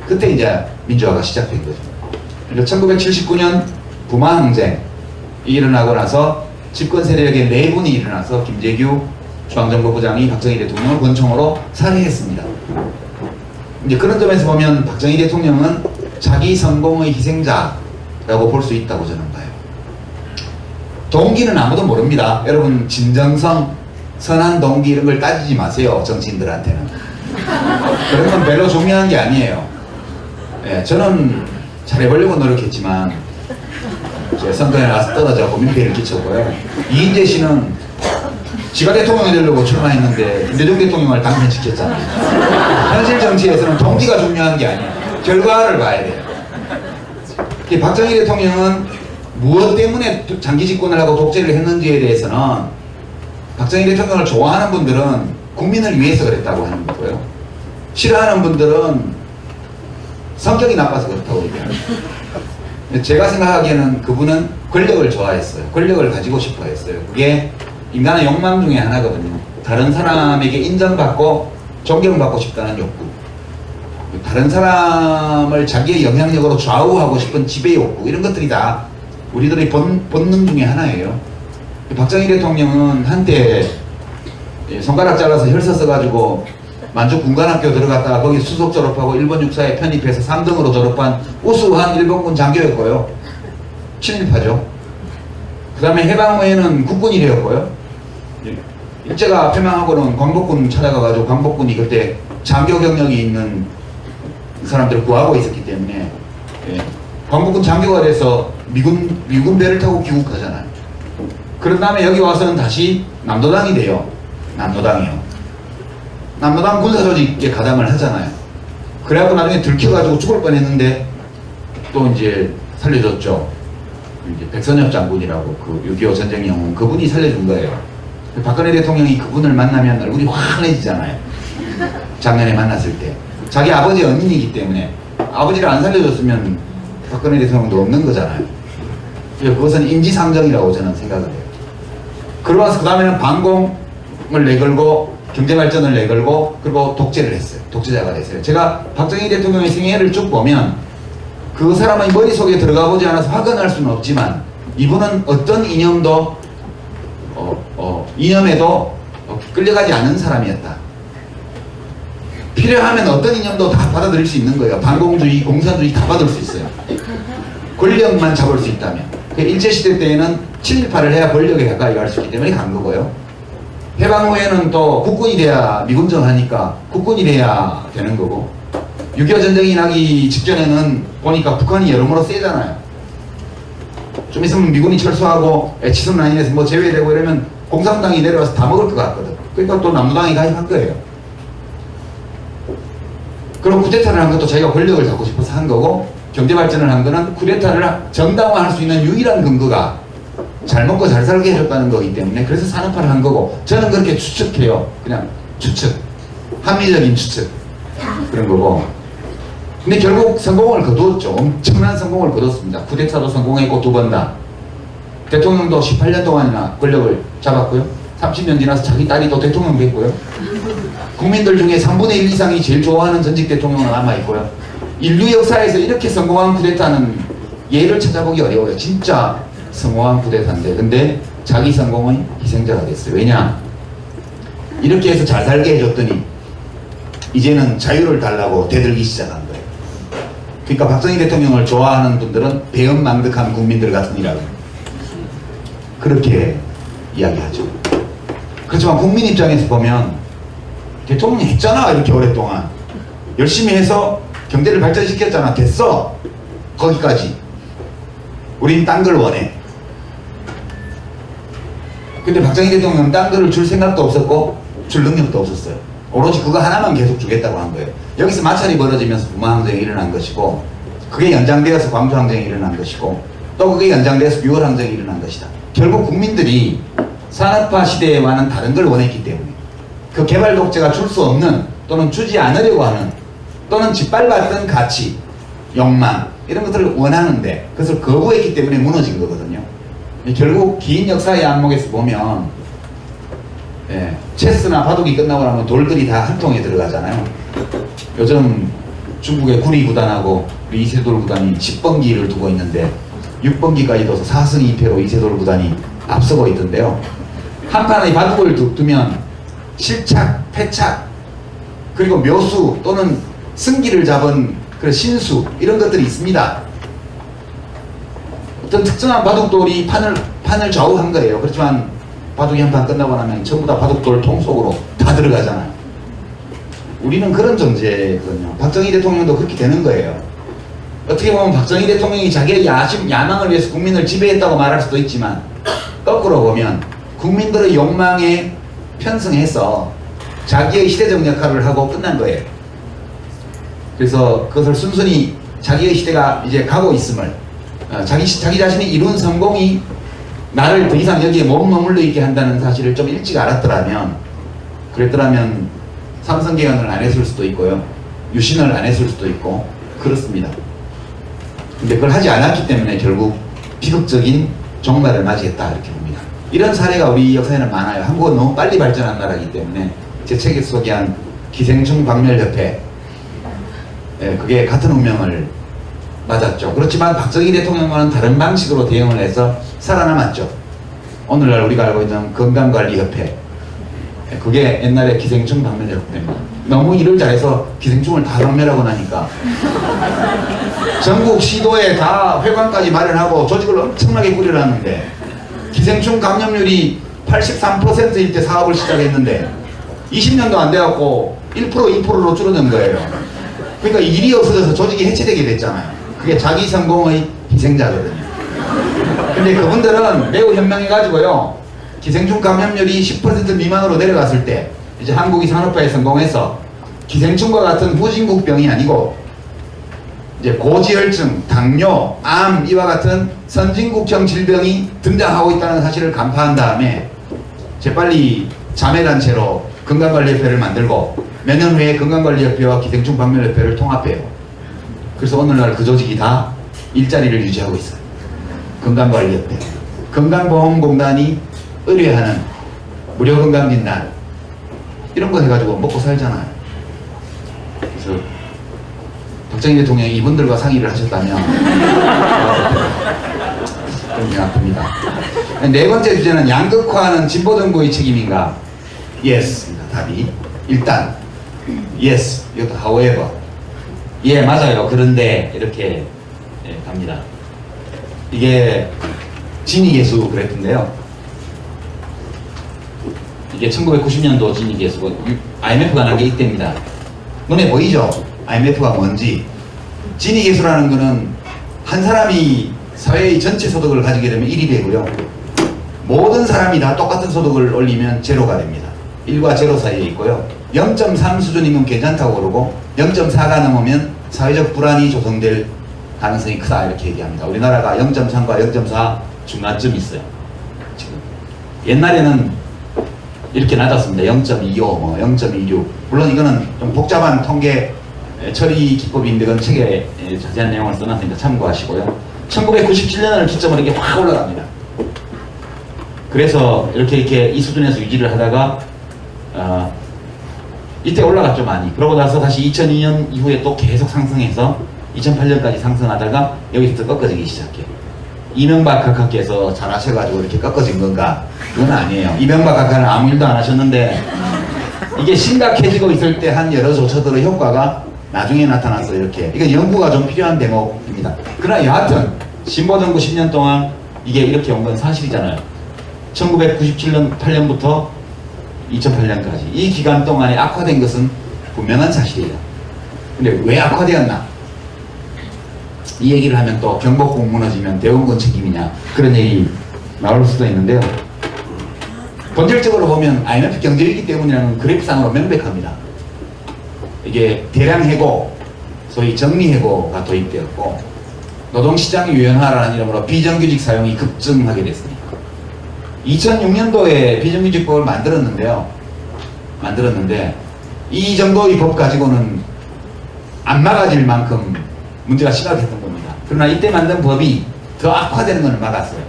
그때 이제 민주화가 시작된 거죠. 그러니까 1979년 부마항쟁이 일어나고 나서 집권 세력의 내분이 일어나서 김재규 중앙정보부장이 박정희 대통령을 권총으로 살해했습니다. 이제 그런 점에서 보면 박정희 대통령은 자기 성공의 희생자라고 볼 수 있다고 저는 봐요. 동기는 아무도 모릅니다. 여러분, 진정성, 선한 동기 이런 걸 따지지 마세요, 정치인들한테는. 그런 건 별로 중요한 게 아니에요. 저는 잘해보려고 노력했지만 제가 선거에 나와서 떨어져서 민폐를 끼쳤고요. 이인재 씨는 지가 대통령이 되려고 출마했는데 김대중 대통령을 당선시켰잖아요. 현실 정치에서는 동기가 중요한 게 아니에요. 결과를 봐야 돼요. 박정희 대통령은 무엇 때문에 장기 집권을 하고 독재를 했는지에 대해서는 박정희 대통령을 좋아하는 분들은 국민을 위해서 그랬다고 하는 거고요. 싫어하는 분들은 성격이 나빠서 그렇다고 얘기합니다. 제가 생각하기에는 그분은 권력을 좋아했어요. 권력을 가지고 싶어 했어요. 그게 인간의 욕망 중에 하나거든요. 다른 사람에게 인정받고 존경받고 싶다는 욕구, 다른 사람을 자기의 영향력으로 좌우하고 싶은 지배 욕구, 이런 것들이 다 우리들의 본능 중에 하나예요. 박정희 대통령은 한때 손가락 잘라서 혈서 써가지고 만주 군관학교 들어갔다가 거기 수석 졸업하고 일본 육사에 편입해서 3등으로 졸업한 우수한 일본군 장교였고요. 친일파죠. 그 다음에 해방 후에는 국군이 되었고요. 일제가 패망하고는 광복군 찾아가가지고 광복군이 그때 장교 경력이 있는 사람들을 구하고 있었기 때문에 광복군 장교가 돼서 미군 배를 타고 귀국하잖아요. 그런 다음에 여기 와서는 다시 남도당이 돼요. 남도당이요. 남도당 군사조직에 가담을 하잖아요. 그래갖고 나중에 들켜가지고 죽을 뻔했는데 또 이제 살려줬죠. 이제 백선엽 장군이라고 그 6.25 전쟁 영웅 그분이 살려준 거예요. 박근혜 대통령이 그분을 만나면 얼굴이 환해지잖아요. 작년에 만났을 때 자기 아버지 언인이기 때문에 아버지를 안 살려줬으면 박근혜 대통령도 없는 거잖아요. 그것은 인지상정이라고 저는 생각을 해요. 그러고 나서 그 다음에는 반공을 내걸고 경제발전을 내걸고 그리고 독재를 했어요. 독재자가 됐어요. 제가 박정희 대통령의 생애를 쭉 보면 그 사람의 머릿속에 들어가 보지 않아서 확언할 수는 없지만 이분은 어떤 이념에도 끌려가지 않은 사람이었다. 필요하면 어떤 이념도 다 받아들일 수 있는 거예요. 반공주의, 공산주의 다 받을 수 있어요. 권력만 잡을 수 있다면. 일제시대 때에는 친일파를 해야 권력에 가까이 갈 수 있기 때문에 간 거고요. 해방 후에는 또 국군이 돼야 미군정하니까 국군이 돼야 되는 거고 6.25 전쟁이 나기 직전에는 보니까 북한이 여러모로 세잖아요. 좀 있으면 미군이 철수하고 치순 라인에서 뭐 제외되고 이러면 공산당이 내려와서 다 먹을 것 같거든. 그러니까 또 남부당이 가입한 거예요. 그럼 쿠데타를 한 것도 자기가 권력을 잡고 싶어서 한 거고 경제발전을 한 거는 쿠데타를 정당화할 수 있는 유일한 근거가 잘 먹고 잘 살게 해줬다는 거기 때문에 그래서 산업화를 한 거고 저는 그렇게 추측해요. 그냥 추측. 합리적인 추측. 그런 거고 근데 결국 성공을 거두었죠. 엄청난 성공을 거뒀습니다. 쿠데타도 성공했고 2번 다. 대통령도 18년 동안이나 권력을 잡았고요. 30년 지나서 자기 딸이 또 대통령 됐고요. 국민들 중에 3분의 1 이상이 제일 좋아하는 전직 대통령은 남아있고요. 인류 역사에서 이렇게 성공한 쿠데타는 예를 찾아보기 어려워요. 진짜 성공한 쿠데타인데 근데 자기 성공의 희생자가 됐어요. 왜냐? 이렇게 해서 잘 살게 해줬더니 이제는 자유를 달라고 대들기 시작한 거예요. 그러니까 박정희 대통령을 좋아하는 분들은 배은망덕한 국민들 같으니라고 그렇게 이야기하죠. 그렇지만 국민 입장에서 보면 대통령이 했잖아. 이렇게 오랫동안 열심히 해서 경제를 발전시켰잖아. 됐어. 거기까지. 우린 딴 걸 원해. 근데 박정희 대통령은 딴 거를 줄 생각도 없었고 줄 능력도 없었어요. 오로지 그거 하나만 계속 주겠다고 한 거예요. 여기서 마찰이 벌어지면서 부마항쟁이 일어난 것이고 그게 연장되어서 광주항쟁이 일어난 것이고 또 그게 연장되어서 6월항쟁이 일어난 것이다. 결국 국민들이 산업화 시대와는 다른 걸 원했기 때문에 그 개발 독재가 줄 수 없는 또는 주지 않으려고 하는 또는 짓밟았던 가치, 욕망 이런 것들을 원하는데 그것을 거부했기 때문에 무너진 거거든요. 결국 긴 역사의 안목에서 보면 체스나 바둑이 끝나고 나면 돌들이 다 한 통에 들어가잖아요. 요즘 중국의 구리 구단하고 우리 이세돌 구단이 10번기를 두고 있는데 6번기까지 둬서 4승 2패로 이세돌 구단이 앞서고 있던데요. 한 판의 바둑을 두면 실착, 패착 그리고 묘수 또는 승기를 잡은 그 신수 이런 것들이 있습니다. 어떤 특정한 바둑돌이 판을 좌우한 거예요. 그렇지만 바둑이 한 판 끝나고 나면 전부 다 바둑돌 통 속으로 다 들어가잖아요. 우리는 그런 존재거든요. 박정희 대통령도 그렇게 되는 거예요. 어떻게 보면 박정희 대통령이 자기의 야망을 위해서 국민을 지배했다고 말할 수도 있지만 거꾸로 보면 국민들의 욕망에 편승해서 자기의 시대적 역할을 하고 끝난 거예요. 그래서 그것을 순순히 자기의 시대가 이제 가고 있음을 자기 자신이 이룬 성공이 나를 더 이상 여기에 못 머물러 있게 한다는 사실을 좀 일찍 알았더라면 그랬더라면 삼성개헌을 안 했을 수도 있고요. 유신을 안 했을 수도 있고 그렇습니다. 근데 그걸 하지 않았기 때문에 결국 비극적인 종말을 맞이했다 이렇게 봅니다. 이런 사례가 우리 역사에는 많아요. 한국은 너무 빨리 발전한 나라이기 때문에 제 책에 소개한 기생충 박멸협회 그게 같은 운명을 맞았죠. 그렇지만 박정희 대통령과는 다른 방식으로 대응을 해서 살아남았죠. 오늘날 우리가 알고 있는 건강관리협회 그게 옛날에 기생충 박멸협회입니다. 너무 일을 잘해서 기생충을 다 박멸하고 나니까 전국 시도에 다 회관까지 마련하고 조직을 엄청나게 꾸려놨는데 기생충 감염률이 83%일 때 사업을 시작했는데 20년도 안 돼갖고 1% 2%로 줄어든 거예요. 그러니까 일이 없어져서 조직이 해체되게 됐잖아요. 그게 자기 성공의 희생자거든요. 근데 그분들은 매우 현명해가지고요. 기생충 감염률이 10% 미만으로 내려갔을 때 이제 한국이 산업화에 성공해서 기생충과 같은 후진국병이 아니고 이제 고지혈증, 당뇨, 암 이와 같은 선진국형 질병이 등장하고 있다는 사실을 간파한 다음에 재빨리 자매단체로 건강관리협회를 만들고 몇 년 후에 건강관리협회와 기생충박멸협회를 통합해요. 그래서 오늘날 그 조직이 다 일자리를 유지하고 있어요. 건강관리협회, 건강보험공단이 의뢰하는 무료건강진단 이런 거 해가지고 먹고 살잖아요. 그래서 박정희 대통령이 이분들과 상의를 하셨다면 좀 아픕니다. 네 번째 주제는 양극화는 진보정부의 책임인가? Yes입니다. 답이 일단 Yes, 이것도 however 예 맞아요. 그런데 이렇게 갑니다. 이게 지니계수 그래프인데요. 이게 1990년도 지니계수고 IMF가 난 게 이때입니다. 눈에 보이죠? IMF가 뭔지. 지니계수라는 거는 한 사람이 사회의 전체 소득을 가지게 되면 1이 되고요. 모든 사람이 다 똑같은 소득을 올리면 제로가 됩니다. 1과 제로 사이에 있고요. 0.3 수준이면 괜찮다고 그러고 0.4가 넘으면 사회적 불안이 조성될 가능성이 크다 이렇게 얘기합니다. 우리나라가 0.3과 0.4 중간쯤 있어요. 지금 옛날에는 이렇게 낮았습니다. 0.25, 뭐 0.26. 물론 이거는 좀 복잡한 통계 처리 기법인데 그건 책에 자세한 내용을 써놨으니까 참고하시고요. 1997년을 기점으로 이렇게 확 올라갑니다. 그래서 이렇게 이 수준에서 유지를 하다가 이때 올라갔죠 많이. 그러고 나서 다시 2002년 이후에 또 계속 상승해서 2008년까지 상승하다가 여기서 꺾어지기 시작해요. 이명박 각하께서 잘하셔가지고 이렇게 꺾어진 건가? 그건 아니에요. 이명박 각하는 아무 일도 안 하셨는데 이게 심각해지고 있을 때 한 여러 조처들의 효과가 나중에 나타나서 이렇게 이건 연구가 좀 필요한 대목입니다. 그러나 여하튼 신보정부 10년 동안 이게 이렇게 온 건 사실이잖아요. 1997년 8년부터 2008년까지 이 기간 동안에 악화된 것은 분명한 사실이에요. 근데 왜 악화되었나? 이 얘기를 하면 또 경복궁 무너지면 대원군 책임이냐 그런 얘기 나올 수도 있는데요. 본질적으로 보면 IMF 경제위기 때문이라는 그래프상으로 명백합니다. 이게 대량 해고, 소위 정리해고가 도입되었고 노동시장 유연화라는 이름으로 비정규직 사용이 급증하게 됐습니다. 2006년도에 비정규직법을 만들었는데 이 정도의 법 가지고는 안 막아질 만큼 문제가 심각했던 겁니다. 그러나 이때 만든 법이 더 악화되는 것을 막았어요.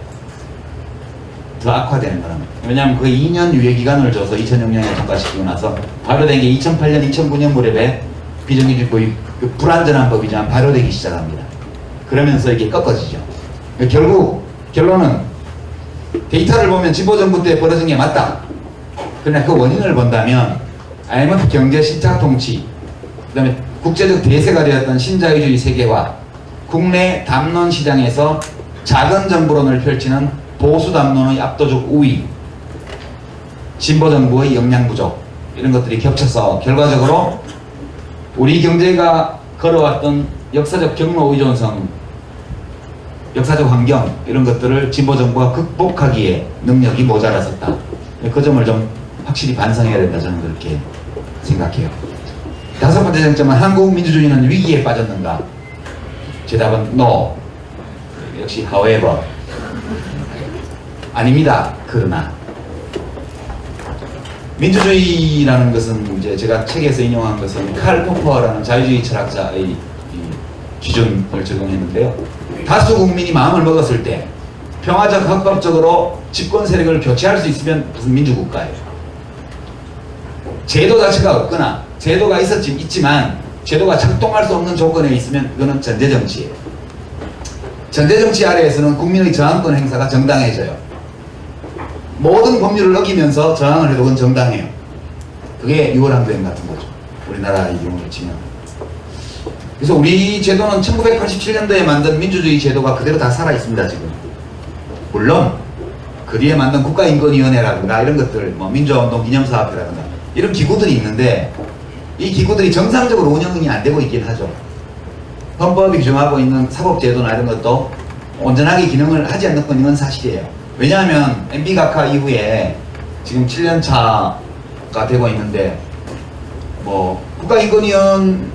더 악화되는 거는. 왜냐하면 그 2년 유예기간을 줘서 2006년에 통과시키고 나서 발효된 게 2008년, 2009년 무렵에 비정규직법이 그 불완전한 법이지만 발효되기 시작합니다. 그러면서 이게 꺾어지죠. 결국 결론은 데이터를 보면 진보정부 때 벌어진 게 맞다. 그러나 그 원인을 본다면 IMF 경제 신착 통치, 그 다음에 국제적 대세가 되었던 신자유주의 세계화, 국내 담론 시장에서 작은 정부론을 펼치는 보수 담론의 압도적 우위, 진보정부의 역량 부족 이런 것들이 겹쳐서 결과적으로 우리 경제가 걸어왔던 역사적 경로 의존성, 역사적 환경 이런 것들을 진보정부가 극복하기에 능력이 모자랐었다. 그 점을 좀 확실히 반성해야 된다 저는 그렇게 생각해요. 다섯 번째 쟁점은 한국 민주주의는 위기에 빠졌는가? 제 답은 no. 역시 however. 아닙니다. 그러나 민주주의라는 것은 이제 제가 책에서 인용한 것은 칼 포퍼라는 자유주의 철학자의 기준을 적용했는데요. 다수 국민이 마음을 먹었을 때 평화적 합법적으로 집권 세력을 교체할 수 있으면 무슨 민주국가예요. 제도 자체가 없거나 제도가 있지만 제도가 작동할 수 없는 조건에 있으면 이거는 전제정치예요. 전제정치 아래에서는 국민의 저항권 행사가 정당해져요. 모든 법률을 어기면서 저항을 해도 그건 정당해요. 그게 6월 항쟁 같은 거죠. 우리나라의 경우를 치면. 그래서 우리 제도는 1987년도에 만든 민주주의 제도가 그대로 다 살아있습니다, 지금. 물론, 그 뒤에 만든 국가인권위원회라든가 이런 것들, 뭐 민주화운동 기념사업회라든가 이런 기구들이 있는데 이 기구들이 정상적으로 운영이 안 되고 있긴 하죠. 헌법이 규정하고 있는 사법제도나 이런 것도 온전하게 기능을 하지 않는 건 이건 사실이에요. 왜냐하면 MB 각하 이후에 지금 7년차가 되고 있는데 뭐 국가인권위원회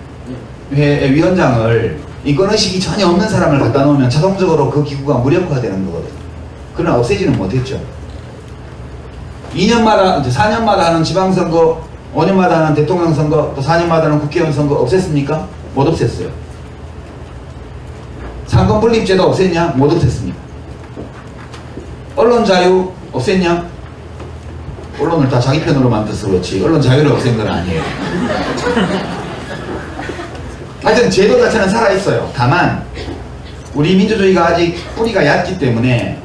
위원장을 인권의식이 전혀 없는 사람을 갖다 놓으면 자동적으로 그 기구가 무력화되는 거거든요. 그러나 없애지는 못했죠. 2년마다, 4년마다 하는 지방선거, 5년마다 하는 대통령 선거, 또 4년마다 하는 국회의원 선거 없앴습니까? 못 없앴어요. 상권분립제도 없앴냐? 못 없앴습니다. 언론 자유 없앴냐? 언론을 다 자기 편으로 만들어서 그렇지 언론 자유를 없앤 건 아니에요. 하여튼 제도 자체는 살아있어요. 다만 우리 민주주의가 아직 뿌리가 얕기 때문에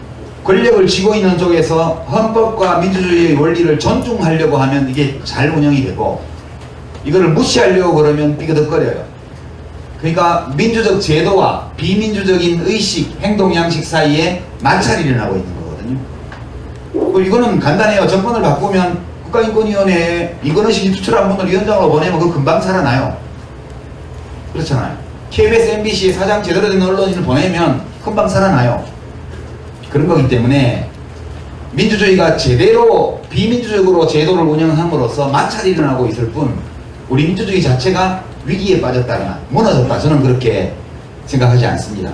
권력을 쥐고 있는 쪽에서 헌법과 민주주의의 원리를 존중하려고 하면 이게 잘 운영이 되고 이거를 무시하려고 그러면 삐그덕거려요. 그러니까 민주적 제도와 비민주적인 의식, 행동 양식 사이에 마찰이 일어나고 있는 거거든요. 이거는 간단해요. 정권을 바꾸면 국가인권위원회에 인권의식이 투철한 분을 위원장으로 보내면 그거 금방 살아나요. 그렇잖아요. KBS, MBC 사장 제대로 된 언론인을 보내면 금방 살아나요. 그런 거기 때문에 민주주의가 제대로 비민주적으로 제도를 운영함으로써 마찰이 일어나고 있을 뿐 우리 민주주의 자체가 위기에 빠졌다거나 무너졌다 저는 그렇게 생각하지 않습니다.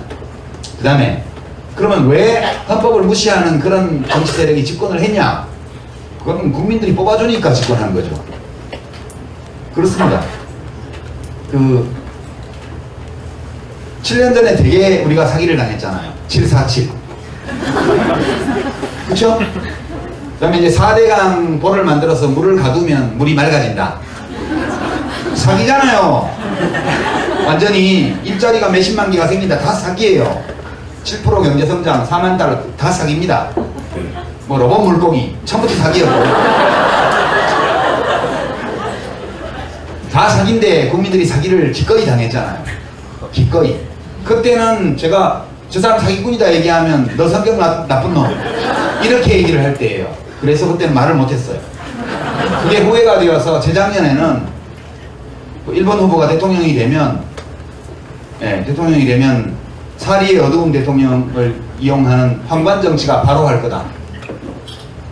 그 다음에 그러면 왜 헌법을 무시하는 그런 정치 세력이 집권을 했냐? 그건 국민들이 뽑아주니까 집권한 거죠. 그렇습니다. 7년 전에 되게 우리가 사기를 당했잖아요. 747. 그쵸? 그 다음에 이제 4대강 볼을 만들어서 물을 가두면 물이 맑아진다. 사기잖아요. 완전히 일자리가 몇십만 개가 생긴다. 다 사기예요. 7% 경제성장, 4만 달러 다 사기입니다. 뭐 로봇 물고기 처음부터 사기였고 다 사기인데 국민들이 사기를 기꺼이 당했잖아요. 기꺼이. 그때는 제가 저 사람 사기꾼이다 얘기하면 너 성격 나쁜 놈 이렇게 얘기를 할 때예요. 그래서 그때는 말을 못했어요. 그게 후회가 되어서 재작년에는 일본 후보가 대통령이 되면 사리의 어두운 대통령을 이용하는 황관 정치가 바로 할 거다.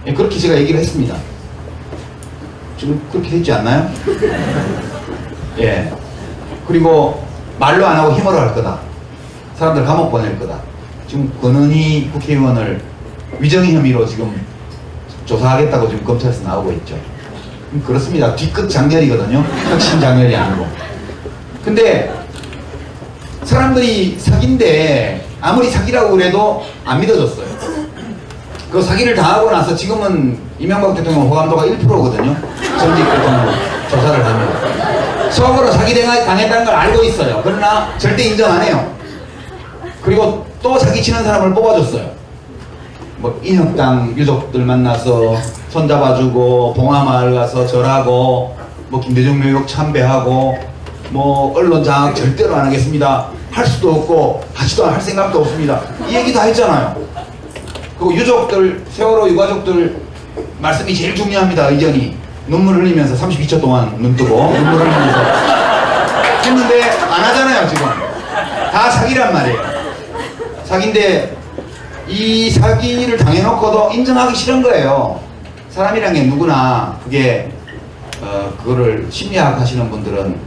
그렇게 제가 얘기를 했습니다. 지금 그렇게 됐지 않나요? 예. 그리고 말로 안 하고 힘으로 할 거다. 사람들 감옥 보낼 거다. 지금 권은희 국회의원을 위정 혐의로 지금 조사하겠다고 지금 검찰에서 나오고 있죠. 그렇습니다. 뒤끝 장렬이거든요.核심 장렬이 아니고. 근데 사람들이 사기인데 아무리 사기라고 그래도 안 믿어졌어요. 그 사기를 당하고 나서 지금은 이명박 대통령 호감도가 1%거든요. 전직 대통령 조사를 하면. 속으로 사기 당했다는 걸 알고 있어요. 그러나 절대 인정 안 해요. 그리고 또 사기치는 사람을 뽑아줬어요. 뭐 인혁당 유족들 만나서 손잡아주고 봉하마을 가서 절하고 뭐 김대중 묘역 참배하고 뭐 언론 장악 절대로 안 하겠습니다. 할 수도 없고 하지도 할 생각도 없습니다. 이 얘기 다 했잖아요. 그리고 유족들 세월호 유가족들 말씀이 제일 중요합니다. 의견이 눈물 흘리면서 32초 동안 눈 뜨고 눈물 흘리면서 했는데 안 하잖아요. 지금 다 사기란 말이에요. 사기인데 이 사기를 당해놓고도 인정하기 싫은 거예요. 사람이란 게 누구나 그게 그거를 심리학 하시는 분들은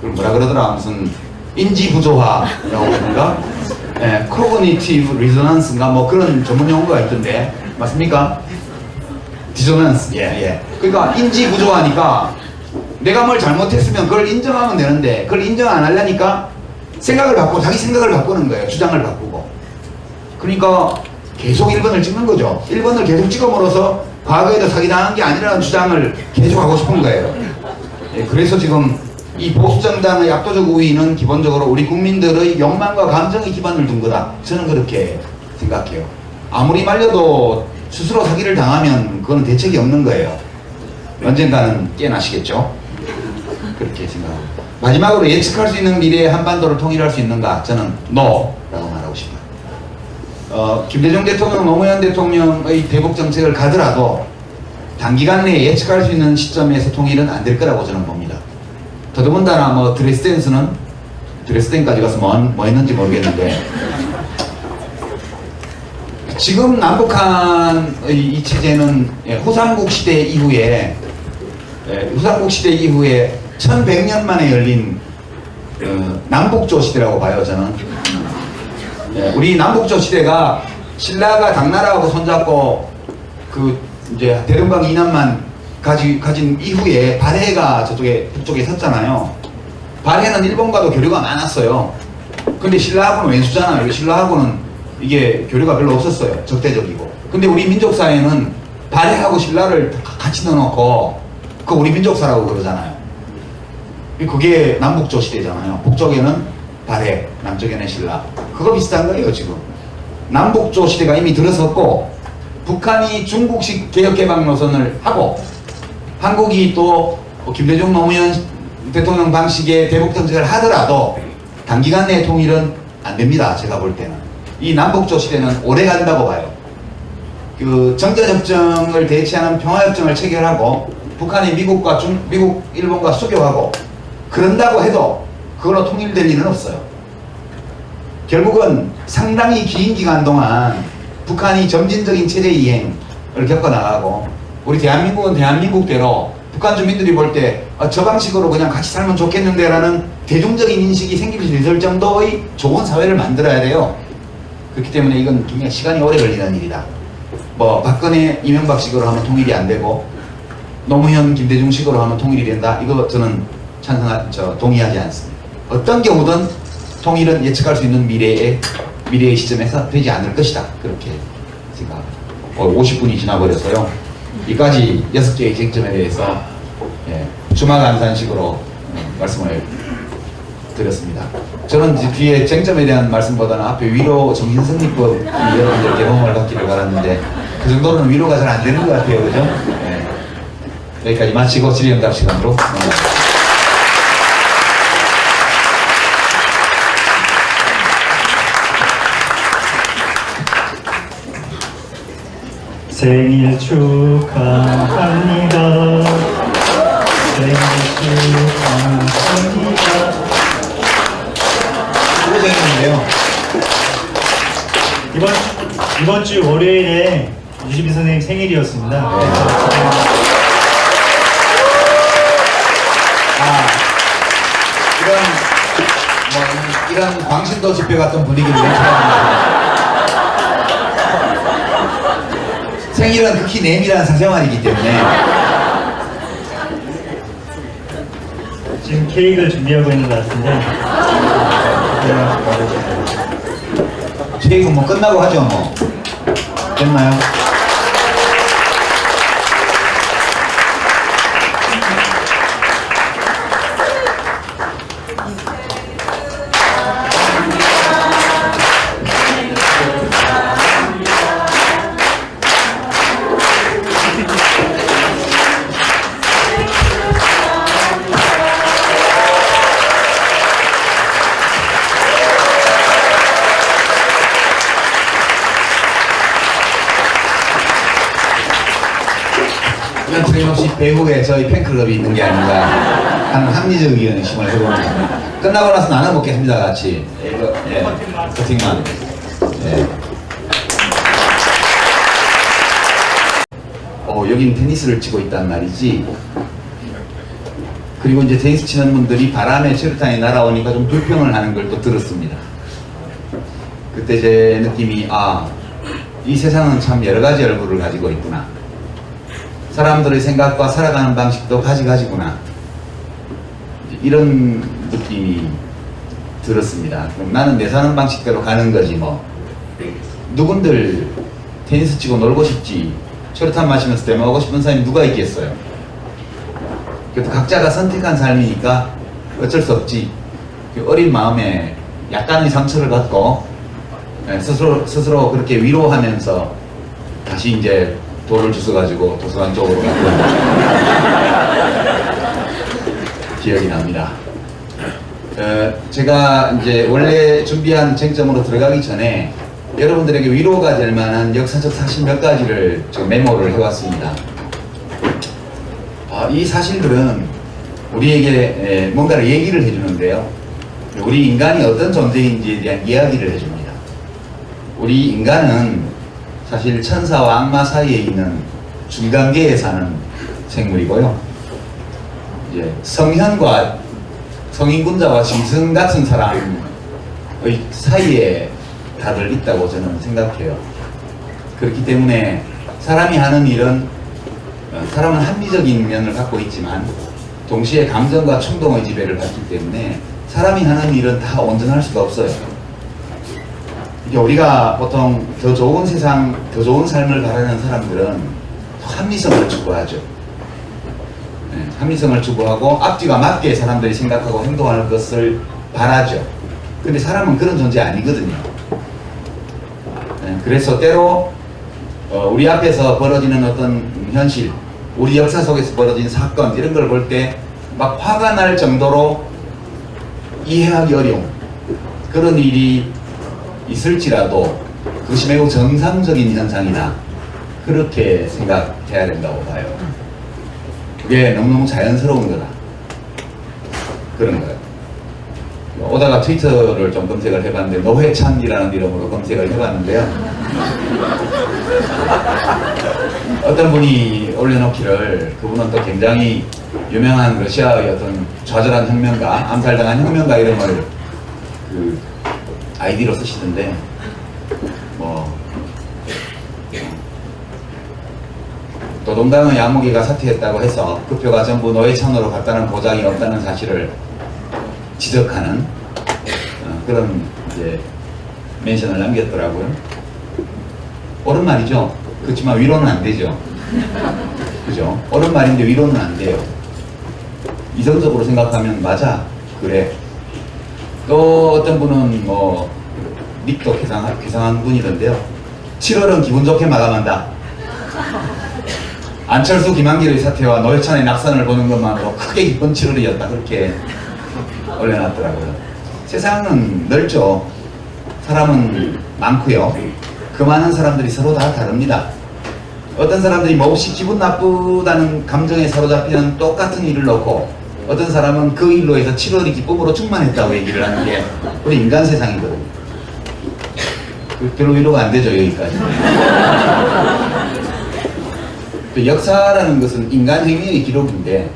그걸 뭐라 그러더라 무슨 인지부조화라고 그러는가 cognitive resonance인가 뭐 그런 전문 용어가 있던데 맞습니까? 디소넌스 예. 그러니까 인지부조화니까 내가 뭘 잘못했으면 그걸 인정하면 되는데 그걸 인정 안 하려니까 생각을 바꾸고 자기 생각을 바꾸는 거예요. 주장을 바꾸고. 그러니까 계속 1번을 찍는 거죠. 1번을 계속 찍음으로써 과거에도 사기당한 게 아니라는 주장을 계속 하고 싶은 거예요. 그래서 지금 이 보수정당의 압도적 우위는 기본적으로 우리 국민들의 욕망과 감정의 기반을 둔 거다. 저는 그렇게 생각해요. 아무리 말려도 스스로 사기를 당하면 그건 대책이 없는 거예요. 언젠가는 깨나시겠죠? 그렇게 생각합니다. 마지막으로 예측할 수 있는 미래에 한반도를 통일할 수 있는가? 저는 NO! 라고 말하고 싶어요. 김대중 대통령, 노무현 대통령의 대북 정책을 가더라도 단기간 내에 예측할 수 있는 시점에서 통일은 안 될 거라고 저는 봅니다. 더더군다나 뭐 드레스덴까지 가서 뭐 했는지 모르겠는데 지금 남북한의 이 체제는 후삼국 시대 이후에 후삼국 시대 이후에 1100년 만에 열린 남북조 시대라고 봐요, 저는. 우리 남북조 시대가 신라가 당나라하고 손잡고 그 이제 대동강 이남만 가진 이후에 발해가 저쪽에 북쪽에 섰잖아요. 발해는 일본과도 교류가 많았어요. 근데 신라하고는 왼수잖아요. 신라하고는 이게 교류가 별로 없었어요. 적대적이고. 근데 우리 민족사회는 발해하고 신라를 같이 넣어놓고 그 우리 민족사라고 그러잖아요. 그게 남북조 시대잖아요. 북쪽에는 발해, 남쪽에는 신라. 그거 비슷한 거예요, 지금. 남북조 시대가 이미 들어섰고, 북한이 중국식 개혁개방 노선을 하고, 한국이 또 김대중 노무현 대통령 방식의 대북 정책을 하더라도 단기간 내 통일은 안 됩니다. 제가 볼 때는. 이 남북조 시대는 오래 간다고 봐요. 그 정전협정을 대체하는 평화협정을 체결하고, 북한이 미국, 일본과 수교하고, 그런다고 해도 그걸로 통일될 일은 없어요. 결국은 상당히 긴 기간 동안 북한이 점진적인 체제 이행을 겪어나가고, 우리 대한민국은 대한민국대로 북한 주민들이 볼 때 저 방식으로 그냥 같이 살면 좋겠는데 라는 대중적인 인식이 생길 수 있을 정도의 좋은 사회를 만들어야 돼요. 그렇기 때문에 이건 굉장히 시간이 오래 걸리는 일이다. 뭐 박근혜, 이명박식으로 하면 통일이 안 되고 노무현, 김대중식으로 하면 통일이 된다. 이거 저는 동의하지 않습니다. 어떤 경우든 통일은 예측할 수 있는 미래의 시점에서 되지 않을 것이다. 그렇게 생각합니다. 50분이 지나버려서요. 이까지 6개의 쟁점에 대해서 주마감산식으로 말씀을 드렸습니다. 저는 뒤에 쟁점에 대한 말씀보다는 앞에 위로 정신승리법 여러분들 개봉을 받기를 바랐는데 그 정도는 위로가 잘 안 되는 것 같아요. 그죠? 여기까지 마치고 질의응답 시간으로 넘어갑니다. 생일 축하합니다. 생일 축하합니다. 생일인데요. 이번 주 월요일에 유시민 선생님 생일이었습니다. 이런 광신도 집회 같은 분위기를 연출합니다. 생일은 극히 내밀한 사생활이기 때문에 지금 케이크를 준비하고 있는 것 같은데 케이크 뭐 끝나고 하죠 뭐. 됐나요? 이건 틀림없이 배후에 저희 팬클럽이 있는 게 아닌가 하는 합리적 의심을 해봅니다. 끝나고 나서 나눠 먹겠습니다, 같이. 커팅만. 여긴 테니스를 치고 있단 말이지. 그리고 이제 테니스 치는 분들이 바람에 체류탄이 날아오니까 좀 불평을 하는 걸 또 들었습니다. 그때 제 느낌이, 이 세상은 참 여러 가지 얼굴을 가지고 있구나. 사람들의 생각과 살아가는 방식도 가지구나. 이런 느낌이 들었습니다. 그럼 나는 내 사는 방식대로 가는 거지 뭐. 누군들 테니스 치고 놀고 싶지, 체류탄 마시면서 대모하고 싶은 사람이 누가 있겠어요. 그래도 각자가 선택한 삶이니까 어쩔 수 없지. 어린 마음에 약간의 상처를 갖고 스스로 그렇게 위로하면서 다시 이제 돌을 주워가지고 도서관 쪽으로 갔던 기억이 납니다. 제가 이제 원래 준비한 쟁점으로 들어가기 전에 여러분들에게 위로가 될 만한 역사적 사실 몇 가지를 지금 메모를 해왔습니다. 이 사실들은 우리에게 뭔가를 얘기를 해주는데요. 우리 인간이 어떤 존재인지에 대한 이야기를 해줍니다. 우리 인간은 사실 천사와 악마 사이에 있는 중간계에 사는 생물이고요. 이제 성인군자와 짐승 같은 사람의 사이에 다들 있다고 저는 생각해요. 그렇기 때문에 사람이 하는 일은 사람은 합리적인 면을 갖고 있지만 동시에 감정과 충동의 지배를 받기 때문에 사람이 하는 일은 다 온전할 수가 없어요. 이게 우리가 보통 더 좋은 세상, 더 좋은 삶을 바라는 사람들은 합리성을 추구하죠. 네, 합리성을 추구하고 앞뒤가 맞게 사람들이 생각하고 행동하는 것을 바라죠. 근데 사람은 그런 존재 아니거든요. 네, 그래서 때로 우리 앞에서 벌어지는 어떤 현실, 우리 역사 속에서 벌어진 사건 이런 걸 볼 때 막 화가 날 정도로 이해하기 어려운 그런 일이 있을지라도 그것이 매우 정상적인 현상이다, 그렇게 생각해야 된다고 봐요. 그게 너무너무 자연스러운 거다, 그런 거예요. 오다가 트위터를 좀 검색을 해봤는데 노회찬이라는 이름으로 검색을 해봤는데요. 어떤 분이 올려놓기를, 그분은 또 굉장히 유명한 러시아의 어떤 좌절한 혁명가, 암살당한 혁명가 이름을 그 아이디로 쓰시던데, 노동당의 야무기가 사퇴했다고 해서 그 표가 전부 노회찬으로 갔다는 보장이 없다는 사실을 지적하는 그런 이제 멘션을 남겼더라고요. 옳은 말이죠. 그렇지만 위로는 안 되죠. 그죠? 옳은 말인데 위로는 안 돼요. 이성적으로 생각하면 맞아, 그래. 또 어떤 분은 닉도 괴상한 분이던데요. 7월은 기분 좋게 마감한다. 안철수 김한길의 사태와 노회찬의 낙선을 보는 것만으로 크게 기쁜 7월이었다, 그렇게 올려놨더라고요. 세상은 넓죠. 사람은 많고요. 그 많은 사람들이 서로 다 다릅니다. 어떤 사람들이 몹시 기분 나쁘다는 감정에 사로잡히는 똑같은 일을 놓고 어떤 사람은 그 일로 해서 7월이 기쁨으로 충만했다고 얘기를 하는 게 우리 인간 세상이거든요. 별로 위로가 안 되죠, 여기까지. 또 역사라는 것은 인간 행위의 기록인데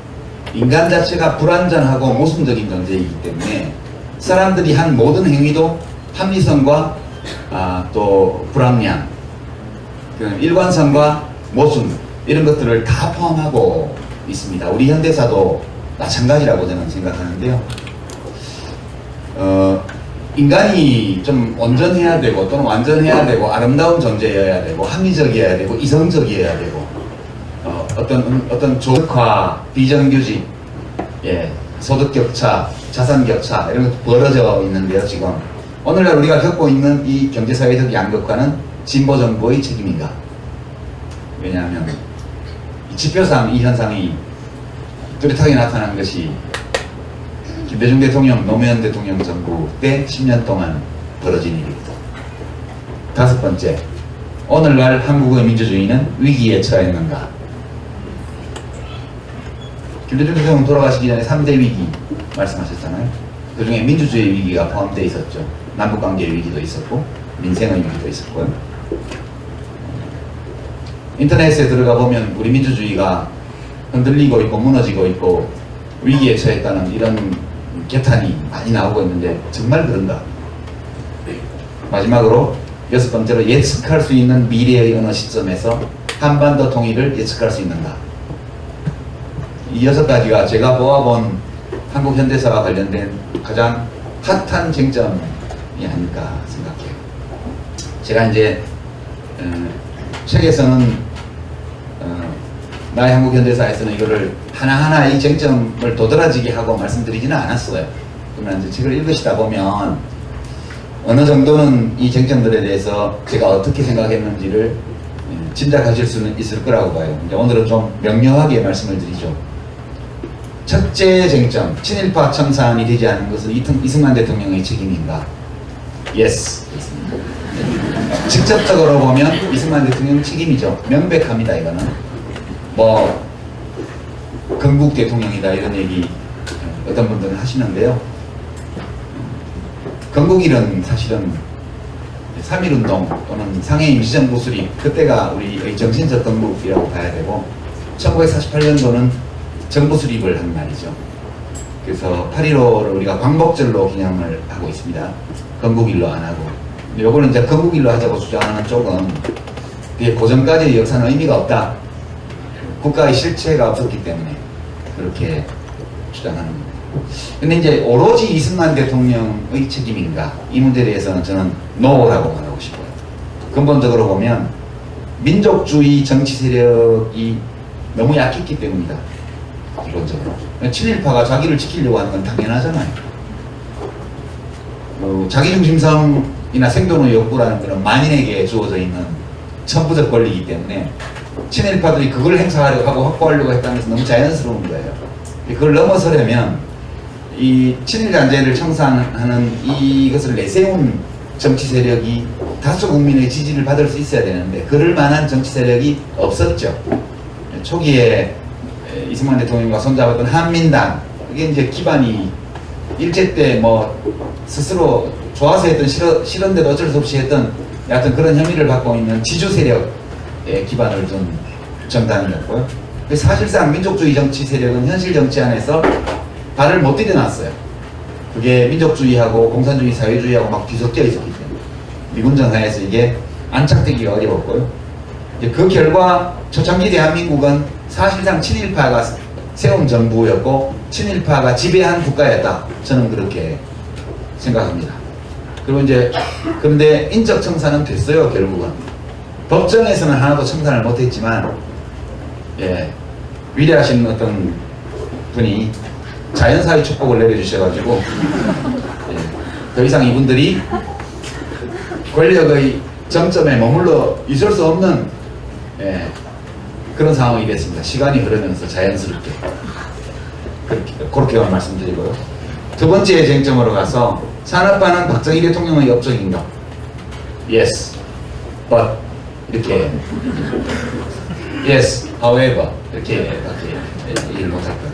인간 자체가 불완전하고 모순적인 존재이기 때문에 사람들이 한 모든 행위도 합리성과 또 불합리함, 일관성과 모순 이런 것들을 다 포함하고 있습니다. 우리 현대사도 마찬가지라고 저는 생각하는데요. 인간이 좀 온전해야 되고 또는 완전해야 되고 아름다운 존재여야 되고 합리적이어야 되고 이성적이어야 되고 어떤 조직화, 비정규직, 소득격차, 자산격차 이런 것도 벌어져 있는데요. 지금 오늘날 우리가 겪고 있는 이 경제사회적 양극화는 진보정부의 책임인가? 왜냐하면 이 지표상 이 현상이 뚜렷하게 나타난 것이 김대중 대통령, 노무현 대통령 정부 때 10년 동안 벌어진 일입니다. 다섯 번째, 오늘날 한국의 민주주의는 위기에 처했는가? 김대중 대통령 돌아가시기 전에 3대 위기 말씀하셨잖아요. 그 중에 민주주의 위기가 포함되어 있었죠. 남북관계의 위기도 있었고 민생의 위기도 있었고요. 인터넷에 들어가 보면 우리 민주주의가 흔들리고 있고 무너지고 있고 위기에 처했다는 이런 개탄이 많이 나오고 있는데 정말 그런가? 마지막으로 여섯 번째로, 예측할 수 있는 미래의 어느 시점에서 한반도 통일을 예측할 수 있는가? 이 여섯 가지가 제가 보아본 한국 현대사와 관련된 가장 핫한 쟁점이 아닐까 생각해요. 제가 이제 책에서는 나의 한국 현대사에서는 이거를 하나하나 이 쟁점을 도드라지게 하고 말씀드리지는 않았어요. 그러면 이제 책을 읽으시다 보면 어느 정도는 이 쟁점들에 대해서 제가 어떻게 생각했는지를 짐작하실 수는 있을 거라고 봐요. 이제 오늘은 좀 명료하게 말씀을 드리죠. 첫째 쟁점, 친일파 청산이 되지 않은 것은 이승만 대통령의 책임인가? Yes. 직접적으로 보면 이승만 대통령 책임이죠. 명백합니다. 이거는 건국 대통령이다 이런 얘기 어떤 분들은 하시는데요. 건국일은 사실은 3.1운동 또는 상해 임시정부 수립, 그때가 우리의 정신적 건국이라고 봐야 되고, 1948년도는 정부 수립을 한 날이죠. 그래서 8.15를 우리가 광복절로 기념을 하고 있습니다. 건국일로 안 하고. 요거는 이제 건국일로 하자고 주장하는 쪽은 고전까지의 역사는 의미가 없다. 국가의 실체가 없었기 때문에 그렇게 주장하는 겁니다. 근데 이제 오로지 이승만 대통령의 책임인가? 이 문제에 대해서는 저는 노라고 말하고 싶어요. 근본적으로 보면 민족주의 정치 세력이 너무 약했기 때문이다. 기본적으로. 친일파가 자기를 지키려고 하는 건 당연하잖아요. 자기중심성이나 생존의 욕구라는 것은 만인에게 주어져 있는 천부적 권리이기 때문에 친일파들이 그걸 행사하려고 하고 확보하려고 했다는 것은 너무 자연스러운 거예요. 그걸 넘어서려면 이 친일간제를 청산하는 이것을 내세운 정치 세력이 다수 국민의 지지를 받을 수 있어야 되는데 그럴 만한 정치 세력이 없었죠. 초기에 이승만 대통령과 손잡았던 한민당, 그게 이제 기반이 일제 때 뭐 스스로 좋아서 했던 싫은데도 어쩔 수 없이 했던 여하튼 그런 혐의를 받고 있는 지주 세력의 기반을 둔 정당이었고요. 사실상 민족주의 정치 세력은 현실 정치 안에서 발을 못 들여놨어요. 그게 민족주의하고 공산주의, 사회주의하고 막 뒤섞여 있었기 때문에 미군 정하에서 이게 안착되기가 어려웠고요. 그 결과 초창기 대한민국은 사실상 친일파가 세운 정부였고 친일파가 지배한 국가였다. 저는 그렇게 생각합니다. 그리고 이제 그런데 인적 청산은 됐어요. 결국은 법정에서는 하나도 청산을 못했지만 위대하신 어떤 분이 자연사의 축복을 내려주셔가지고 더 이상 이분들이 권력의 정점에 머물러 있을 수 없는 그런 상황이 됐습니다. 시간이 흐르면서 자연스럽게 그렇게만 말씀드리고요. 두 번째 쟁점으로 가서 산업화는 박정희 대통령의 업적인가? Yes, but 이렇게 Yes, however 이렇게 얘기를 못할 거예요.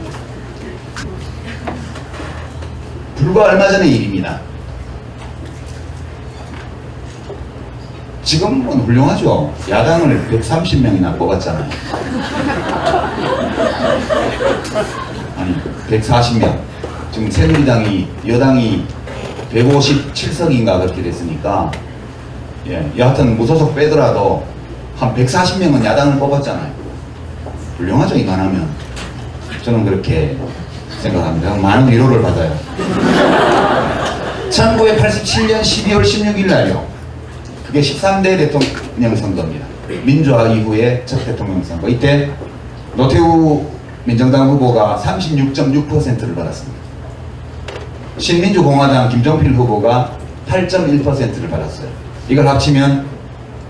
불과 얼마 전의 일입니다. 지금은 훌륭하죠. 야당을 130명이나 뽑았잖아요. 아니 140명. 지금 새누리당이 여당이 157석인가 그렇게 됐으니까 여하튼 무소속 빼더라도 한 140명은 야당을 뽑았잖아요. 훌륭하죠. 이만 하면. 저는 그렇게 생각합니다. 많은 위로를 받아요. 1987년 12월 16일 날이요. 그게 13대 대통령 선거입니다. 민주화 이후의 첫 대통령 선거. 이때 노태우 민정당 후보가 36.6%를 받았습니다. 신민주공화당 김종필 후보가 8.1%를 받았어요. 이걸 합치면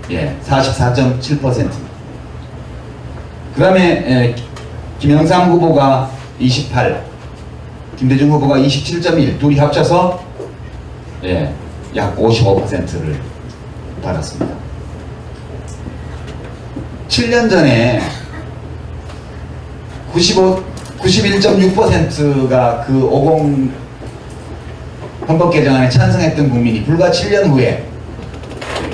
44.7%입니다. 그 다음에 김영삼 후보가 28, 김대중 후보가 27.1, 둘이 합쳐서 약 55%를 받았습니다. 7년 전에 91.6%가 그 50 헌법 개정안에 찬성했던 국민이 불과 7년 후에